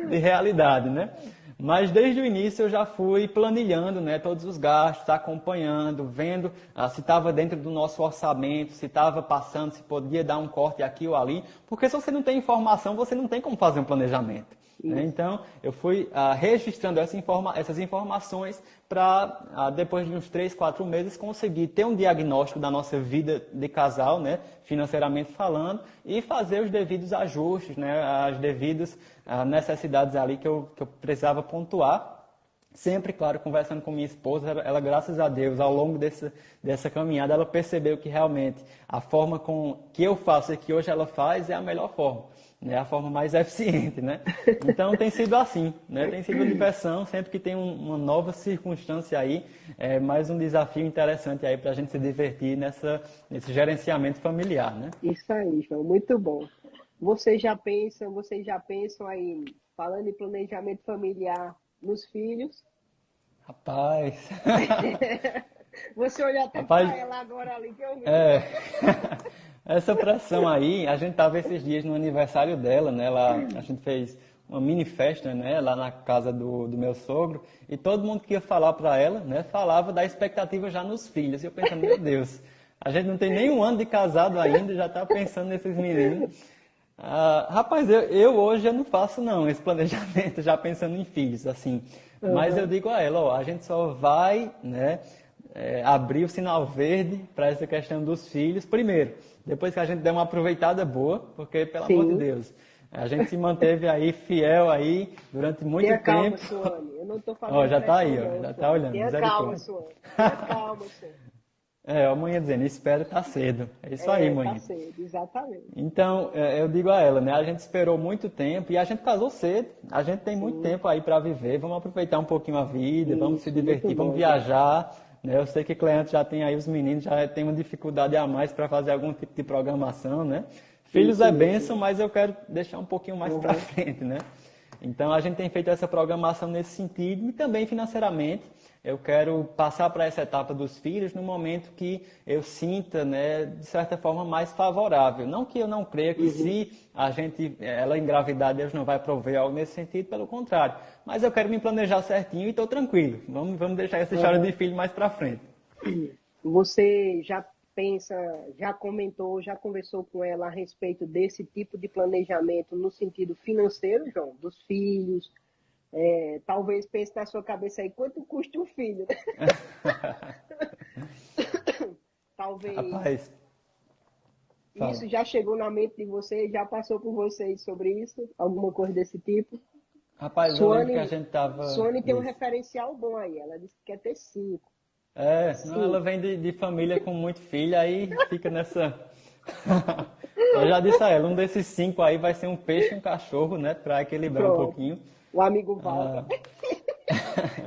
de realidade, né? Mas desde o início eu já fui planilhando, né, todos os gastos, acompanhando, vendo se estava dentro do nosso orçamento, se estava passando, se podia dar um corte aqui ou ali, porque se você não tem informação, você não tem como fazer um planejamento. Né? Isso. Então, eu fui registrando essas informações para, depois de uns 3, 4 meses, conseguir ter um diagnóstico da nossa vida de casal, né? Financeiramente falando, e fazer os devidos ajustes, né? As devidas necessidades ali que eu precisava pontuar. Sempre, claro, conversando com minha esposa, ela, graças a Deus, ao longo dessa caminhada, ela percebeu que realmente a forma que eu faço e que hoje ela faz é a melhor forma, né? A forma mais eficiente, né? Então tem sido assim, né? Tem sido diversão, sempre que tem uma nova circunstância aí, mais um desafio interessante aí para a gente se divertir nesse gerenciamento familiar, né? Isso aí, João, muito bom. Vocês já pensam aí, falando em planejamento familiar, nos filhos? Rapaz, Você olhou até rapaz, para ela agora ali que eu vi. é, essa pressão aí, a gente tava esses dias no aniversário dela, né? A gente fez uma mini festa, né? Lá na casa do meu sogro, e todo mundo que ia falar para ela, né? Falava da expectativa já nos filhos. E eu pensando, meu Deus, a gente não tem nem um ano de casado ainda, e já tá pensando nesses meninos. Ah, rapaz, eu hoje eu não faço não esse planejamento já pensando em filhos, assim. Mas eu Uhum. digo a ela, ó, a gente só vai, né, abrir o sinal verde para essa questão dos filhos primeiro, depois que a gente der uma aproveitada boa, porque pelo amor de Sim. Deus, a gente se manteve aí fiel aí durante muito Tenha calma, tempo. Suane. Eu não estou Ó, fazendo já tá pressão, aí, ó, não, já tá Suane. olhando, Tenha calma, misericórdia. Suane. Tenha calma, Suane. Amanhã dizendo, espero tá cedo. É isso aí, É, tá manhã. cedo, exatamente. Então, eu digo a ela, né? A gente esperou muito tempo e a gente casou cedo. A gente tem muito Sim, tempo aí para viver. Vamos aproveitar um pouquinho a vida, vamos se isso, muito divertir, vamos bom, João. viajar. Né? Eu sei que Cleante já tem aí os meninos, já tem uma dificuldade a mais para fazer algum tipo de programação, né? Filhos Isso é mesmo. bênção, mas eu quero deixar um pouquinho mais para Uhum. frente, né? Então a gente tem feito essa programação nesse sentido e também financeiramente. Eu quero passar para essa etapa dos filhos no momento que eu sinta, né, de certa forma, mais favorável. Não que eu não creia que Uhum. se ela engravidar, Deus não vai prover algo nesse sentido, pelo contrário. Mas eu quero me planejar certinho e estou tranquilo. Vamos deixar essa história de Uhum. filho mais para frente. Você já pensa, já comentou, já conversou com ela a respeito desse tipo de planejamento no sentido financeiro, João? Dos filhos? Talvez pense na sua cabeça aí, quanto custa um filho? Talvez Rapaz, fala. isso já chegou na mente de você, já passou por vocês sobre isso? Alguma coisa desse tipo? Rapaz, eu lembro que a Suane, gente tava. Suane tem um Diz. referencial bom aí. Ela disse que quer ter cinco. Não, ela Cinco. vem de família com muito filho, aí fica nessa. Eu já disse a ela, um desses 5 aí vai ser um peixe e um cachorro, né? Pra equilibrar um Pronto. pouquinho. O amigo Walter. Ah,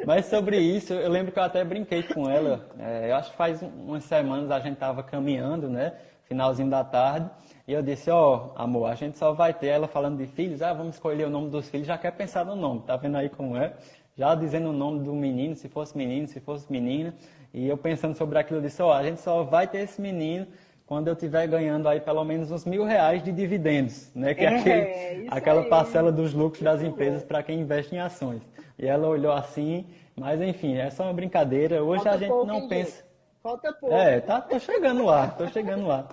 mas sobre isso, eu lembro que eu até brinquei com ela. Eu acho que faz umas semanas a gente tava caminhando, né? Finalzinho da tarde. E eu disse, ó, amor, a gente só vai ter ela falando de filhos. Vamos escolher o nome dos filhos. Já quer pensar no nome, tá vendo aí como é? Já dizendo o nome do menino, se fosse menino, se fosse menina. E eu pensando sobre aquilo, eu disse, ó, a gente só vai ter esse menino quando eu estiver ganhando aí pelo menos uns R$ 1.000 de dividendos, né? Que é Isso aquela parcela aí. dos lucros das Muito empresas bom. para quem investe em ações. E ela olhou assim, mas enfim, é só uma brincadeira. Hoje a Falta gente pouco, não hein, gente? pensa. Falta pouco. Tô chegando lá, tô chegando lá.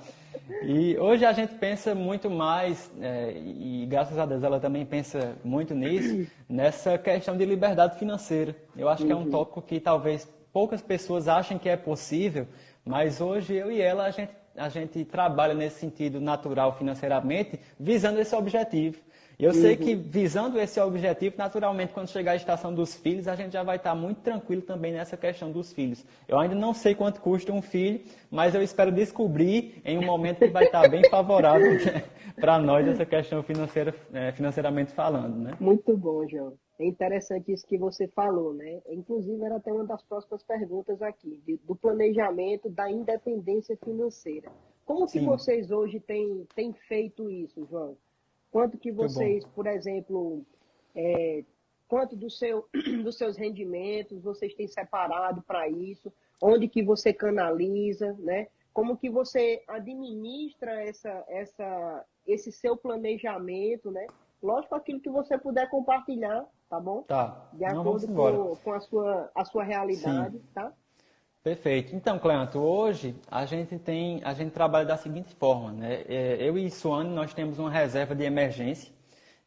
E hoje a gente pensa muito mais, e graças a Deus ela também pensa muito nisso, nessa questão de liberdade financeira. Eu acho que é um Uhum. tópico que talvez poucas pessoas achem que é possível, mas hoje eu e ela a gente trabalha nesse sentido natural financeiramente, visando esse objetivo. Eu sei que Uhum. visando esse objetivo, naturalmente, quando chegar a estação dos filhos, a gente já vai estar muito tranquilo também nessa questão dos filhos. Eu ainda não sei quanto custa um filho, mas eu espero descobrir em um momento que vai estar bem favorável para nós essa questão financeira, financeiramente falando, né? Muito bom, João. É interessante isso que você falou, né? Inclusive, era até uma das próximas perguntas aqui, do planejamento da independência financeira. Como que Sim, vocês hoje têm feito isso, João? Quanto que muito bom. vocês, por exemplo, é, quanto dos seus rendimentos vocês têm separado para isso? Onde que você canaliza, né? Como que você administra esse seu planejamento, né? Lógico, aquilo que você puder compartilhar, tá bom? Tá, De não vamos acordo embora. com a sua Sim. realidade, tá? Perfeito. Então, Cleanto, hoje a gente trabalha da seguinte forma, né? Eu e Suane, nós temos uma reserva de emergência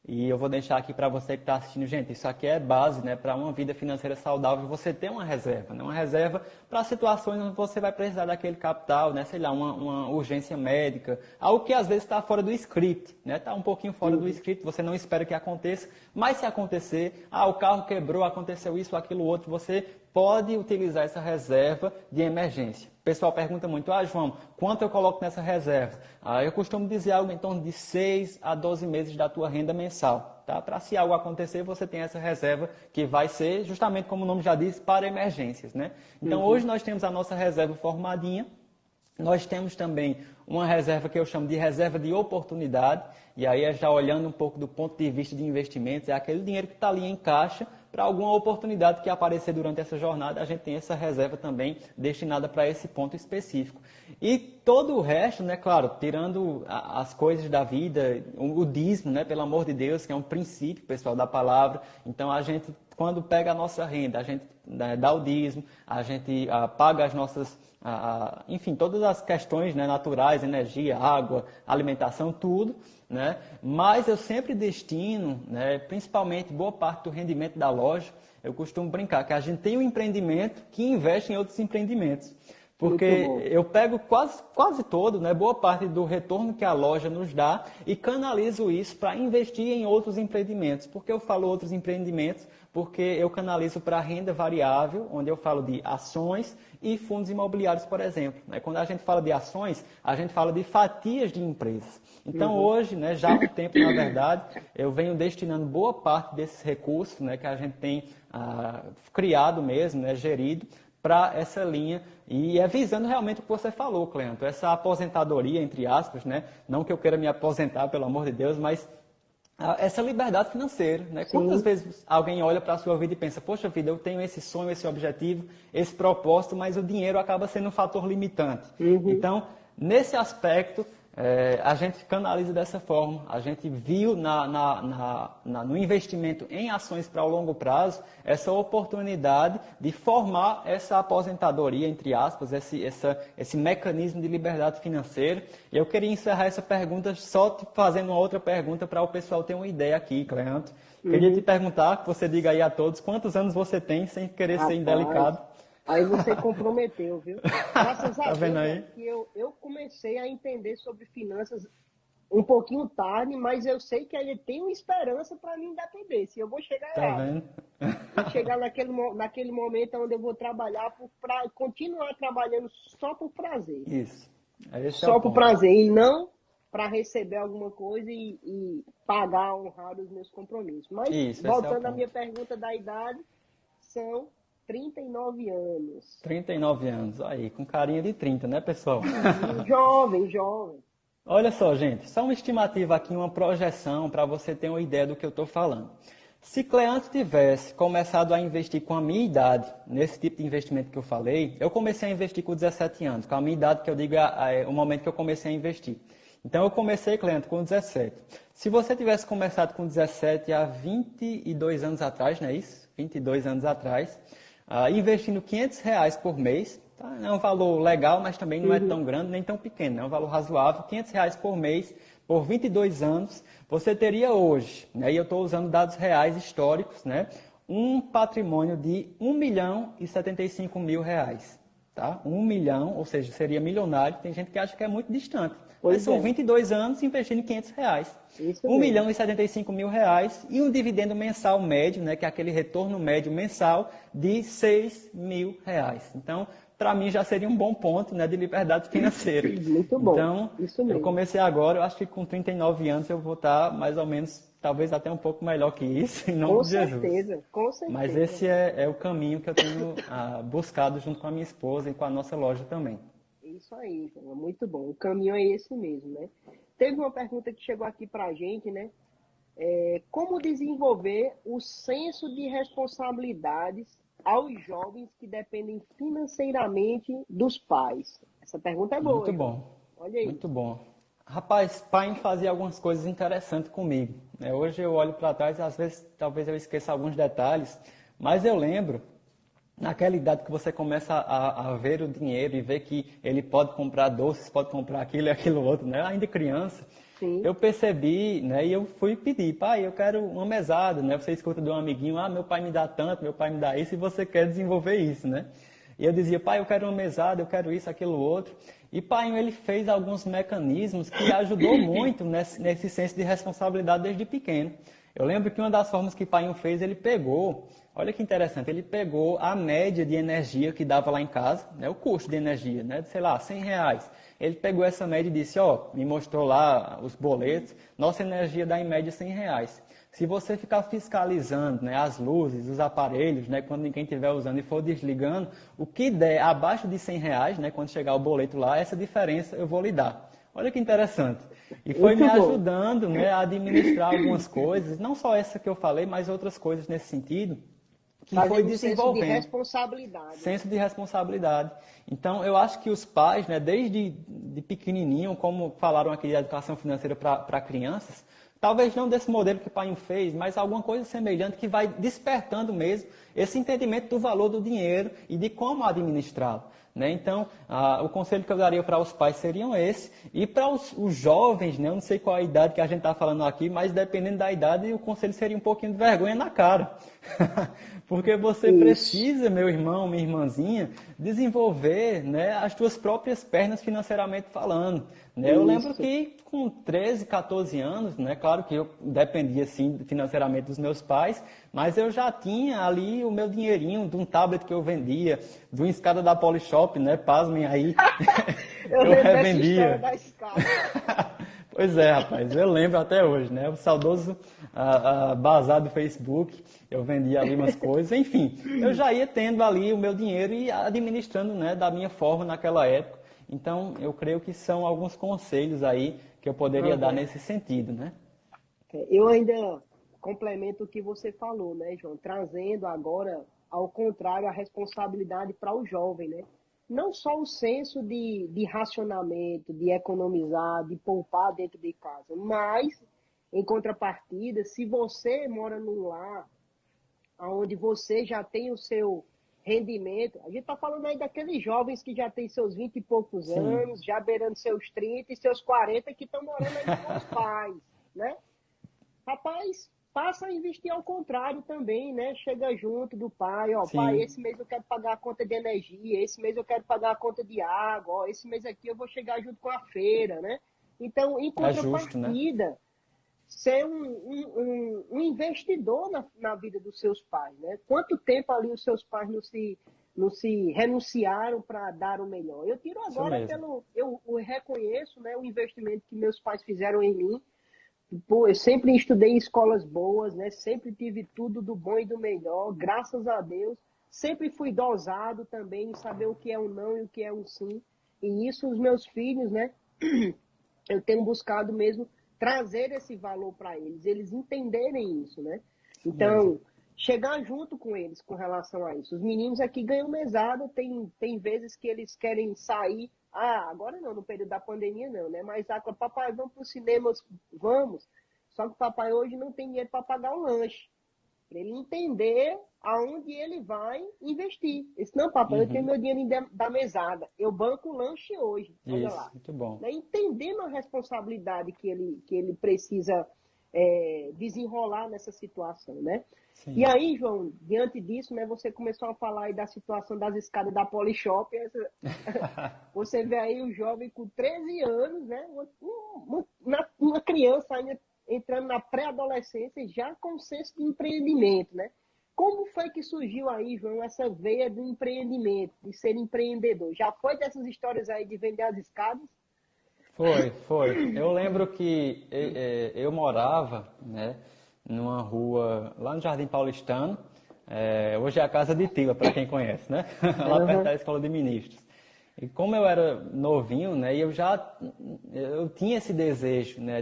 E eu vou deixar aqui para você que está assistindo, gente, isso aqui é base, né, para uma vida financeira saudável, você ter uma reserva, né, uma reserva para situações onde você vai precisar daquele capital, né, sei lá, uma urgência médica, algo que às vezes está fora do script, né, está um pouquinho fora do script, você não espera que aconteça, mas se acontecer, o carro quebrou, aconteceu isso, aquilo, outro, você pode utilizar essa reserva de emergência. O pessoal pergunta muito, João, quanto eu coloco nessa reserva? Eu costumo dizer algo em torno de 6 a 12 meses da tua renda mensal. Tá? Para se algo acontecer, você tem essa reserva que vai ser, justamente como o nome já diz, para emergências. Né? Então, hoje nós temos a nossa reserva formadinha. Nós temos também uma reserva que eu chamo de reserva de oportunidade. E aí, já olhando um pouco do ponto de vista de investimentos, é aquele dinheiro que está ali em caixa para alguma oportunidade que aparecer durante essa jornada, a gente tem essa reserva também destinada para esse ponto específico. E todo o resto, né, claro, tirando as coisas da vida, o dízimo, né, pelo amor de Deus, que é um princípio, pessoal, da palavra. Então, a gente, quando pega a nossa renda, a gente, né, dá o dízimo, a gente paga as nossas, enfim, todas as questões, né, naturais, energia, água, alimentação, tudo. Né? Mas eu sempre destino, né, principalmente boa parte do rendimento da loja, eu costumo brincar que a gente tem um empreendimento que investe em outros empreendimentos. Porque eu pego quase todo, né, boa parte do retorno que a loja nos dá e canalizo isso para investir em outros empreendimentos. Por que eu falo outros empreendimentos? Porque eu canalizo para renda variável, onde eu falo de ações e fundos imobiliários, por exemplo. Quando a gente fala de ações, a gente fala de fatias de empresas. Então, hoje, né, já há um tempo, na verdade, eu venho destinando boa parte desses recursos, né, que a gente tem criado mesmo, né, gerido, para essa linha, e é visando realmente o que você falou, Cleanto, essa aposentadoria, entre aspas, né? Não que eu queira me aposentar, pelo amor de Deus, mas essa liberdade financeira, né? Quantas vezes alguém olha para a sua vida e pensa, poxa vida, eu tenho esse sonho, esse objetivo, esse propósito, mas o dinheiro acaba sendo um fator limitante. Então, nesse aspecto, a gente canaliza dessa forma. A gente viu no investimento em ações para o longo prazo essa oportunidade de formar essa aposentadoria, entre aspas, esse mecanismo de liberdade financeira. E eu queria encerrar essa pergunta só te fazendo uma outra pergunta para o pessoal ter uma ideia aqui, Cleanto. Queria te perguntar, que você diga aí a todos, quantos anos você tem, sem querer ser indelicado? Aí você comprometeu, viu? Graças a Tá vendo Deus, aí? que eu comecei a entender sobre finanças um pouquinho tarde, mas eu sei que ainda tenho esperança para minha independência. Eu vou chegar Tá lá. vendo? Vou chegar naquele momento onde eu vou trabalhar para continuar trabalhando só por prazer. Isso. Esse Só o por ponto. prazer e não para receber alguma coisa e pagar, honrar os meus compromissos. Mas, Isso, voltando esse é à o minha ponto. pergunta da idade, são 39 anos. 39 anos, aí, com carinha de 30, né, pessoal? Jovem, jovem. Olha só, gente, só uma estimativa aqui, uma projeção para você ter uma ideia do que eu estou falando. Se Cleanto tivesse começado a investir com a minha idade, nesse tipo de investimento que eu falei, eu comecei a investir com 17 anos, com a minha idade que eu digo é o momento que eu comecei a investir. Então, eu comecei, Cleanto, com 17. Se você tivesse começado com 17 há 22 anos atrás, não é isso? 22 anos atrás, investindo R$ 500 por mês, tá? É um valor legal, mas também não é tão grande nem tão pequeno, é um valor razoável, R$ 500 por mês, por 22 anos, você teria hoje, né, e eu estou usando dados reais históricos, né, um patrimônio de R$ 1.075.000. Tá? 1 milhão, ou seja, seria milionário. Tem gente que acha que é muito distante. Mas são 22 anos investindo em R$ 500. Isso R$ 1 mesmo. milhão e 75.000 e um dividendo mensal médio, né, que é aquele retorno médio mensal de R$ 6.000. Então, para mim já seria um bom ponto, né, de liberdade financeira. Muito bom. Então, Isso mesmo. eu comecei agora, eu acho que com 39 anos eu vou estar mais ou menos, talvez até um pouco melhor que isso, em nome Com de Jesus. certeza, com certeza. Mas esse é o caminho que eu tenho buscado junto com a minha esposa e com a nossa loja também. Isso aí, muito bom. O caminho é esse mesmo, né? Teve uma pergunta que chegou aqui pra gente, né? Como desenvolver o senso de responsabilidades aos jovens que dependem financeiramente dos pais? Essa pergunta é boa. Muito hein? bom. Olha aí. Muito bom. Rapaz, pai fazia algumas coisas interessantes comigo. Hoje eu olho para trás e às vezes talvez eu esqueça alguns detalhes, mas eu lembro naquela idade que você começa a ver o dinheiro e ver que ele pode comprar doces, pode comprar aquilo e aquilo outro, né? Ainda criança, Sim. eu percebi, né? E eu fui pedir, pai, eu quero uma mesada, né? Você escuta de um amiguinho, ah, meu pai me dá tanto, meu pai me dá isso, e você quer desenvolver isso, né? E eu dizia, pai, eu quero uma mesada, eu quero isso, aquilo outro. E pai, ele fez alguns mecanismos que ajudou muito nesse senso de responsabilidade desde pequeno. Eu lembro que uma das formas que pai fez, ele pegou, olha que interessante, ele pegou a média de energia que dava lá em casa, né, o custo de energia, né, de, sei lá, R$ 100. Ele pegou essa média e disse, ó, me mostrou lá os boletos, nossa energia dá em média R$ 100. Se você ficar fiscalizando, né, as luzes, os aparelhos, né, quando ninguém estiver usando e for desligando, o que der abaixo de R$ 100, né, quando chegar o boleto lá, essa diferença eu vou lhe dar. Olha que interessante. E foi me Muito bom. ajudando, né, a administrar algumas coisas, não só essa que eu falei, mas outras coisas nesse sentido, que foi Fazendo um senso de desenvolvendo. responsabilidade, né? Senso de responsabilidade. Então, eu acho que os pais, né, desde de pequenininho, como falaram aqui de educação financeira para crianças, talvez não desse modelo que o pai fez, mas alguma coisa semelhante que vai despertando mesmo esse entendimento do valor do dinheiro e de como administrá-lo. Né? Então, o conselho que eu daria para os pais seriam esse. E para os jovens, né? Eu não sei qual a idade que a gente está falando aqui, mas dependendo da idade, o conselho seria um pouquinho de vergonha na cara. Porque você Isso. precisa, meu irmão, minha irmãzinha, desenvolver, né, as suas próprias pernas financeiramente falando. Né? Eu lembro Isso. que com 13, 14 anos, né, claro que eu dependia sim financeiramente dos meus pais, mas eu já tinha ali o meu dinheirinho de um tablet que eu vendia, de uma escada da Polishop, né, pasmem aí, Eu eu lembro dessa revendia. história da escada. Pois é, rapaz, eu lembro até hoje, né? O saudoso bazar do Facebook, eu vendia ali umas coisas, enfim, eu já ia tendo ali o meu dinheiro e administrando, né, da minha forma naquela época. Então, eu creio que são alguns conselhos aí que eu poderia dar Uhum. nesse sentido, né? Eu ainda complemento o que você falou, né, João? Trazendo agora, ao contrário, a responsabilidade para o jovem, né? Não só o senso de racionamento, de economizar, de poupar dentro de casa, mas, em contrapartida, se você mora num lar onde você já tem o seu rendimento, a gente está falando aí daqueles jovens que já têm seus 20 e poucos Sim, anos, já beirando seus 30 e seus 40 que estão morando ainda com os pais, né? Rapaz, passa a investir ao contrário também, né? Chega junto do pai, ó, pai, sim, esse mês eu quero pagar a conta de energia, esse mês eu quero pagar a conta de água, ó, esse mês aqui eu vou chegar junto com a feira, né? Então, em é justo, né? contrapartida, ser um investidor na vida dos seus pais, né? Quanto tempo ali os seus pais não se renunciaram para dar o melhor? Eu tiro Isso agora mesmo. eu reconheço, né, o investimento que meus pais fizeram em mim. Pô, eu sempre estudei em escolas boas, né? Sempre tive tudo do bom e do melhor, graças a Deus. Sempre fui dosado também em saber o que é um não e o que é um sim. E isso os meus filhos, né? Eu tenho buscado mesmo trazer esse valor para eles entenderem isso, né? Isso mesmo. Então, chegar junto com eles com relação a isso. Os meninos aqui ganham mesada, tem vezes que eles querem sair. Ah, agora não, no período da pandemia não, né? Mas papai, vamos para o cinema, vamos. Só que o papai hoje não tem dinheiro para pagar o lanche. Para ele entender aonde ele vai investir. Ele disse, não, papai, eu tenho Uhum. meu dinheiro da mesada. Eu banco o lanche hoje. Olha Isso, lá. muito bom. Né? Entendendo a responsabilidade que ele precisa desenrolar nessa situação, né? E Sim. aí, João, diante disso, né, você começou a falar aí da situação das escadas da Polishop. Você vê aí o jovem com 13 anos, né? Uma criança ainda entrando na pré-adolescência já com senso de empreendimento, né? Como foi que surgiu aí, João, essa veia do empreendimento, de ser empreendedor? Já foi dessas histórias aí de vender as escadas? Foi, foi. Eu lembro que eu morava, né, numa rua lá no Jardim Paulistano. Hoje é a Casa de Tila, para quem conhece, né? Lá perto Uhum. da Escola de Ministros. E como eu era novinho, né, eu tinha esse desejo, né,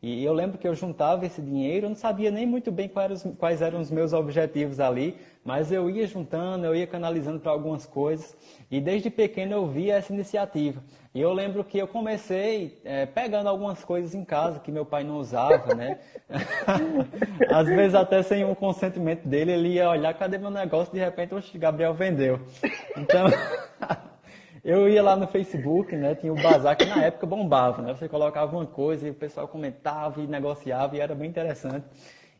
e eu lembro que eu juntava esse dinheiro, eu não sabia nem muito bem quais eram os meus objetivos ali, mas eu ia juntando, eu ia canalizando para algumas coisas, e desde pequeno eu via essa iniciativa. E eu lembro que eu comecei pegando algumas coisas em casa que meu pai não usava, né? Às vezes até sem o consentimento dele, ele ia olhar, cadê meu negócio? De repente, o Gabriel vendeu. Então, eu ia lá no Facebook, né? Tinha o bazar que na época bombava, né? Você colocava uma coisa e o pessoal comentava e negociava e era bem interessante.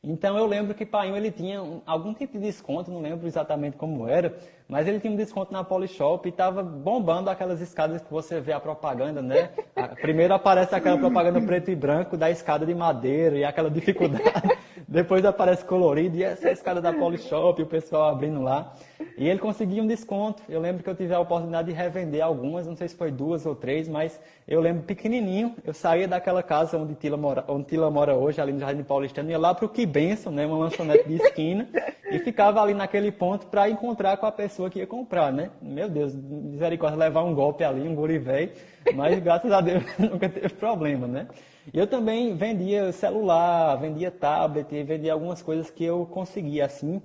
Então eu lembro que Painho ele tinha algum tipo de desconto, não lembro exatamente como era, mas ele tinha um desconto na Polishop e estava bombando aquelas escadas que você vê a propaganda, né? Primeiro aparece aquela propaganda preto e branco da escada de madeira e aquela dificuldade. Depois aparece colorido e essa é a escada da Polishop e o pessoal abrindo lá. E ele conseguia um desconto. Eu lembro que eu tive a oportunidade de revender algumas, não sei se foi 2 ou 3, mas eu lembro pequenininho, eu saía daquela casa onde Tila mora hoje, ali no Jardim Paulistano, ia lá para o Que Benção, né, uma lanchonete de esquina, e ficava ali naquele ponto para encontrar com a pessoa que ia comprar, né? Meu Deus, misericórdia, levar um golpe ali, um guri velho, mas graças a Deus nunca teve problema, né? E eu também vendia celular, vendia tablet, vendia algumas coisas que eu conseguia assim,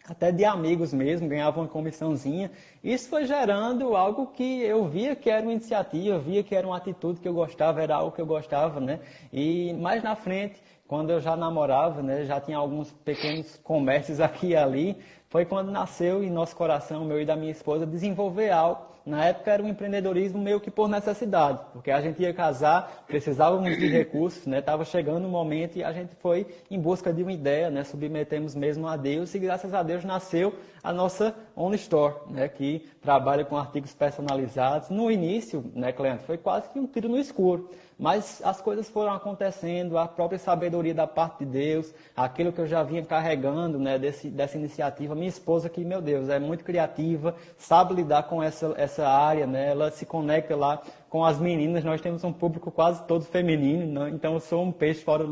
até de amigos mesmo, ganhava uma comissãozinha. Isso foi gerando algo que eu via que era uma iniciativa, via que era uma atitude que eu gostava, era algo que eu gostava, né? E mais na frente, quando eu já namorava, né, já tinha alguns pequenos comércios aqui e ali, foi quando nasceu em nosso coração, meu e da minha esposa, desenvolver algo. Na época era um empreendedorismo meio que por necessidade, porque a gente ia casar, precisávamos de recursos, né? Estava chegando o momento e a gente foi em busca de uma ideia, né? Submetemos mesmo a Deus e graças a Deus nasceu a nossa Only Store, né? Que trabalha com artigos personalizados. No início, né, Cleandro, foi quase que um tiro no escuro. Mas as coisas foram acontecendo, a própria sabedoria da parte de Deus, aquilo que eu já vinha carregando, né, dessa iniciativa. Minha esposa, que, meu Deus, é muito criativa, sabe lidar com essa área, né, ela se conecta lá com as meninas. Nós temos um público quase todo feminino, né, então eu sou um peixe fora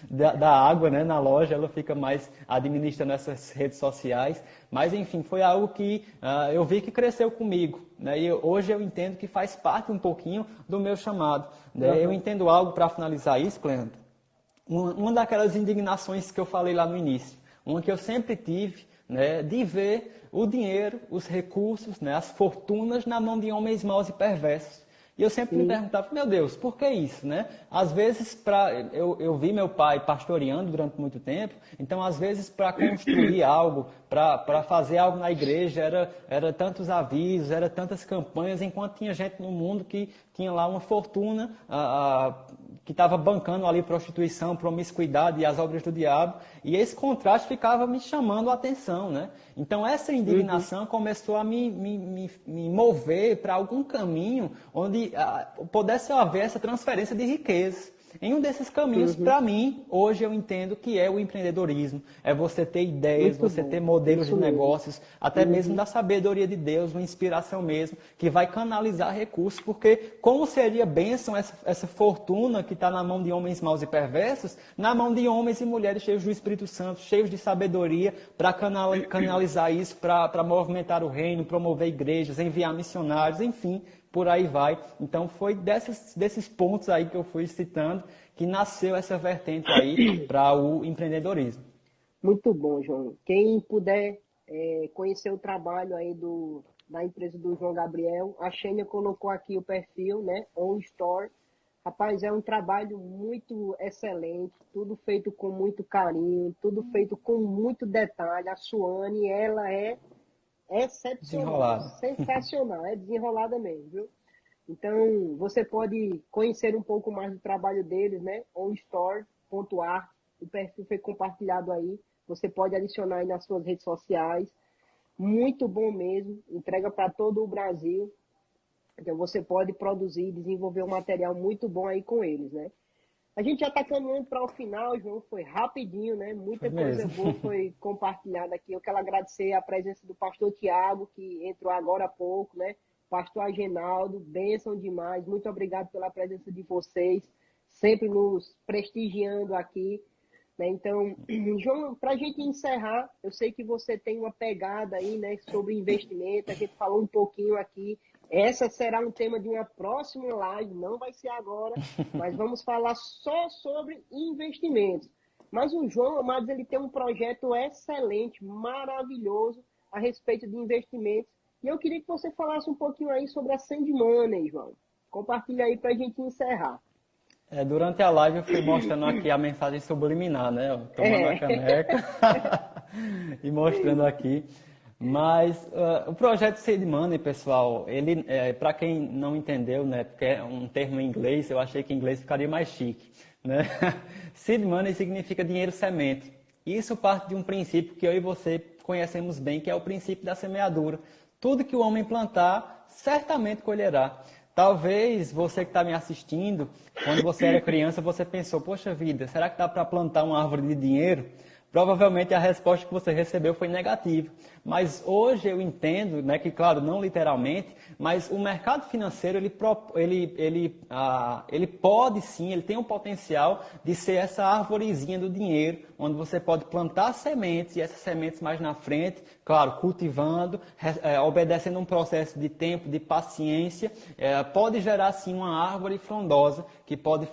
da água, né, na loja, ela fica mais administrando essas redes sociais. Mas, enfim, foi algo que eu vi que cresceu comigo. Né? E hoje eu entendo que faz parte um pouquinho do meu chamado. Né? Uhum. Eu entendo algo, para finalizar isso, Cleandro, uma daquelas indignações que eu falei lá no início, uma que eu sempre tive, né, de ver o dinheiro, os recursos, né, as fortunas na mão de homens maus e perversos. E eu sempre me perguntava, meu Deus, por que isso, né? Às vezes, eu vi meu pai pastoreando durante muito tempo, então às vezes para construir algo, para fazer algo na igreja, era tantos avisos, era tantas campanhas, enquanto tinha gente no mundo que tinha lá uma fortuna, que estava bancando ali prostituição, promiscuidade e as obras do diabo, e esse contraste ficava me chamando a atenção, né? Então essa indignação começou a me mover para algum caminho onde pudesse haver essa transferência de riquezas. Em um desses caminhos, para mim, hoje eu entendo que é o empreendedorismo. É você ter ideias, você ter modelos de negócios, até mesmo da sabedoria de Deus, uma inspiração mesmo, que vai canalizar recursos, porque como seria bênção essa fortuna que está na mão de homens maus e perversos, na mão de homens e mulheres cheios do Espírito Santo, cheios de sabedoria, para canalizar isso, para movimentar o reino, promover igrejas, enviar missionários, enfim, por aí vai. Então foi desses pontos aí que eu fui citando que nasceu essa vertente aí para o empreendedorismo. Muito bom, João. Quem puder conhecer o trabalho aí da empresa do João Gabriel, a Xênia colocou aqui o perfil, né, On Store. Rapaz, é um trabalho muito excelente, tudo feito com muito carinho, tudo feito com muito detalhe. A Suane, ela é excepcional, sensacional, é desenrolada mesmo, viu? Então, você pode conhecer um pouco mais do trabalho deles, né? onstore.art, o perfil foi compartilhado aí, você pode adicionar aí nas suas redes sociais, muito bom mesmo, entrega para todo o Brasil, então você pode produzir e desenvolver um material muito bom aí com eles, né? A gente já está caminhando para o final, João, foi rapidinho, né? Muita coisa boa foi compartilhada aqui. Eu quero agradecer a presença do pastor Tiago, que entrou agora há pouco, né? Pastor Agenaldo, bênção demais. Muito obrigado pela presença de vocês, sempre nos prestigiando aqui. Né? Então, João, para a gente encerrar, eu sei que você tem uma pegada aí, né, sobre investimento. A gente falou um pouquinho aqui Essa será um tema de uma próxima live, não vai ser agora, mas vamos falar só sobre investimentos. Mas o João Amados, ele tem um projeto excelente, maravilhoso a respeito de investimentos. E eu queria que você falasse um pouquinho aí sobre a Sand Money, João. Compartilha aí para a gente encerrar. Durante a live eu fui mostrando aqui a mensagem subliminar, né? Tomando a caneca e mostrando aqui. Mas o projeto Seed Money, pessoal, ele, para quem não entendeu, né, porque é um termo em inglês, eu achei que em inglês ficaria mais chique, né? Seed Money significa dinheiro semente. Isso parte de um princípio que eu e você conhecemos bem, que é o princípio da semeadura. Tudo que o homem plantar, certamente colherá. Talvez você que está me assistindo, quando você era criança, você pensou, poxa vida, será que dá para plantar uma árvore de dinheiro? Provavelmente a resposta que você recebeu foi negativa. Mas hoje eu entendo, né, que, claro, não literalmente, mas o mercado financeiro, ele pode sim, ele tem o potencial de ser essa arvorezinha do dinheiro, onde você pode plantar sementes, e essas sementes mais na frente, claro, cultivando, obedecendo um processo de tempo, de paciência, pode gerar sim uma árvore frondosa, que pode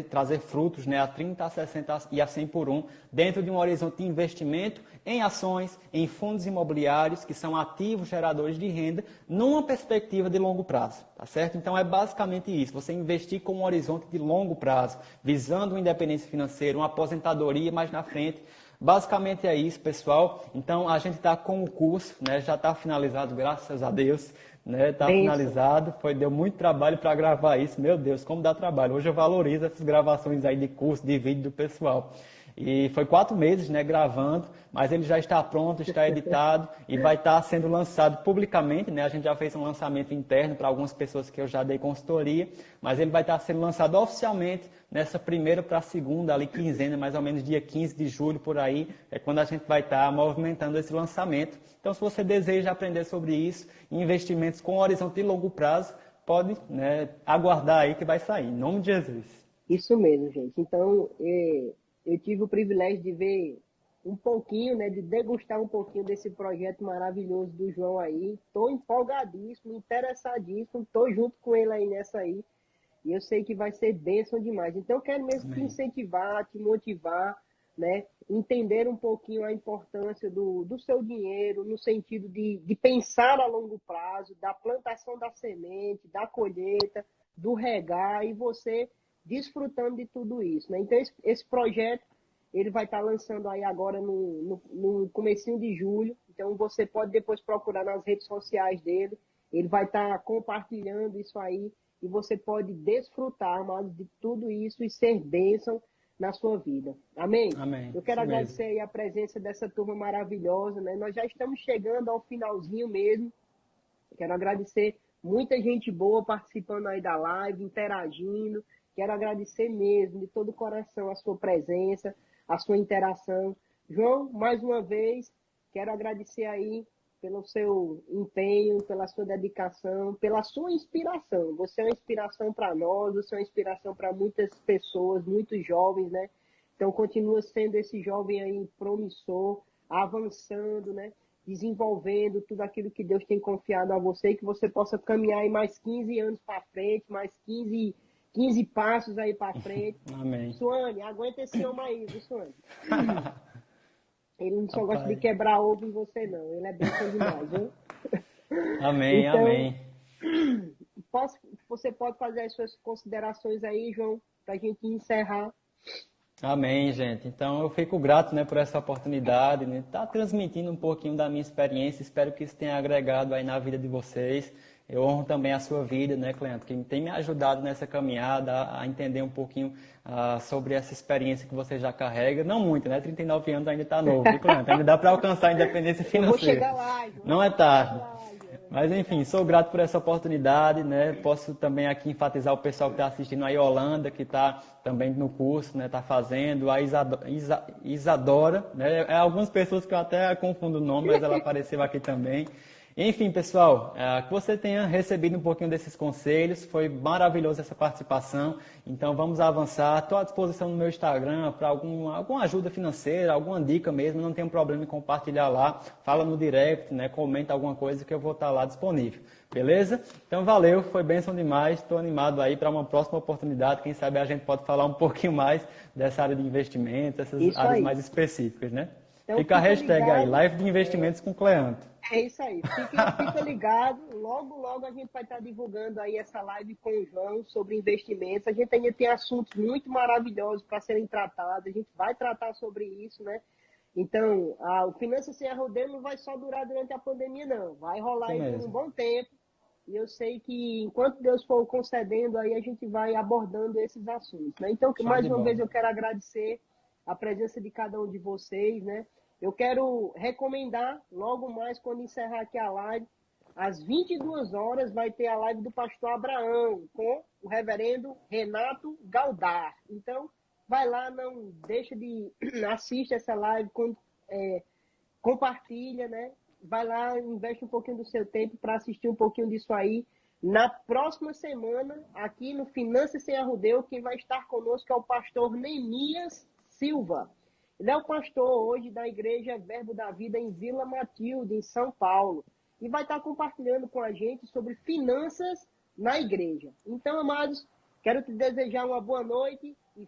trazer frutos, né, a 30, a 60 e a 100 por 1, dentro de um horizonte de investimento em ações, em fundos imobiliários, que são ativos geradores de renda, numa perspectiva de longo prazo, tá certo? Então é basicamente isso, você investir com um horizonte de longo prazo, visando uma independência financeira, uma aposentadoria mais na frente. Basicamente é isso, pessoal. Então a gente está com o curso, né, já está finalizado, graças a Deus. Está finalizado, deu muito trabalho para gravar isso, meu Deus, como dá trabalho. Hoje eu valorizo essas gravações aí de curso, de vídeo do pessoal. E foi 4 meses, né, gravando, mas ele já está pronto, está editado e vai estar sendo lançado publicamente, né? A gente já fez um lançamento interno para algumas pessoas que eu já dei consultoria, mas ele vai estar sendo lançado oficialmente nessa primeira para a segunda, ali quinzena, mais ou menos dia 15 de julho, por aí, é quando a gente vai estar movimentando esse lançamento. Então, se você deseja aprender sobre isso, investimentos com horizonte de longo prazo, pode, né, aguardar aí que vai sair, em nome de Jesus. Isso mesmo, gente. Então, eu tive o privilégio de ver um pouquinho, né, de degustar um pouquinho desse projeto maravilhoso do João aí. Estou empolgadíssimo, interessadíssimo, estou junto com ele aí nessa aí. E eu sei que vai ser bênção demais. Então, eu quero mesmo te incentivar, te motivar, né, entender um pouquinho a importância do seu dinheiro, no sentido de pensar a longo prazo, da plantação da semente, da colheita, do regar, e você desfrutando de tudo isso, né? Então, esse projeto, ele vai estar lançando aí agora no comecinho de julho. Então, você pode depois procurar nas redes sociais dele. Ele vai estar compartilhando isso aí e você pode desfrutar mais de tudo isso e ser bênção na sua vida. Amém? Amém. Eu quero agradecer aí a presença dessa turma maravilhosa, né? Nós já estamos chegando ao finalzinho mesmo. Quero agradecer muita gente boa participando aí da live, interagindo. Quero agradecer mesmo, de todo o coração, a sua presença, a sua interação. João, mais uma vez, quero agradecer aí pelo seu empenho, pela sua dedicação, pela sua inspiração. Você é uma inspiração para nós, você é uma inspiração para muitas pessoas, muitos jovens, né? Então, continua sendo esse jovem aí promissor, avançando, né? Desenvolvendo tudo aquilo que Deus tem confiado a você, que você possa caminhar aí mais 15 anos para frente, mais 15 passos aí para frente. Amém. Suane, aguenta esse homem aí, viu, Suane? Ele não só gosta de quebrar ovo em você, não. Ele é bem demais, viu? Amém, então, amém. Você pode fazer as suas considerações aí, João, para a gente encerrar. Amém, gente. Então, eu fico grato, né, por essa oportunidade, né, estar transmitindo um pouquinho da minha experiência. Espero que isso tenha agregado aí na vida de vocês. Eu honro também a sua vida, né, Cleandro, que tem me ajudado nessa caminhada a entender um pouquinho sobre essa experiência que você já carrega. Não muito, né? 39 anos ainda está novo, viu, Cleandro? Ainda dá para alcançar a independência financeira. Eu vou chegar lá, João. Não é tarde. Mas, enfim, sou grato por essa oportunidade, né? Posso também aqui enfatizar o pessoal que está assistindo a Yolanda, que está também no curso, né? Está fazendo, a Isadora, né? Algumas pessoas que eu até confundo o nome, mas ela apareceu aqui também. Enfim, pessoal, que você tenha recebido um pouquinho desses conselhos, foi maravilhosa essa participação, então vamos avançar. Estou à disposição no meu Instagram para alguma ajuda financeira, alguma dica mesmo, não tem um problema em compartilhar lá, fala no direct, né, comenta alguma coisa que eu vou estar lá disponível, beleza? Então valeu, foi bênção demais, estou animado aí para uma próxima oportunidade, quem sabe a gente pode falar um pouquinho mais dessa área de investimentos, essas Isso áreas aí. mais específicas, né? Então, Fica a hashtag ligado, aí, Live de Investimentos com Cleanto. É isso aí. Fica ligado. Logo a gente vai estar divulgando aí essa live com o João sobre investimentos. A gente ainda tem assuntos muito maravilhosos para serem tratados. A gente vai tratar sobre isso, né? Então, o Finanças Sem Arrodeio não vai só durar durante a pandemia, não. Vai rolar Isso aí por um mesmo. bom tempo. E eu sei que enquanto Deus for concedendo, aí a gente vai abordando esses assuntos, né? Então, Show mais de uma bola. vez eu quero agradecer a presença de cada um de vocês, né? Eu quero recomendar, logo mais, quando encerrar aqui a live, às 22 horas vai ter a live do pastor Abraão, com o reverendo Renato Galdar. Então, vai lá, não deixa de assistir essa live, compartilha, né? Vai lá, investe um pouquinho do seu tempo para assistir um pouquinho disso aí. Na próxima semana, aqui no Finanças Sem Arrodeio, quem vai estar conosco é o pastor Neemias Silva. Ele é o pastor hoje da Igreja Verbo da Vida em Vila Matilde, em São Paulo. E vai estar compartilhando com a gente sobre finanças na igreja. Então, amados, quero te desejar uma boa noite e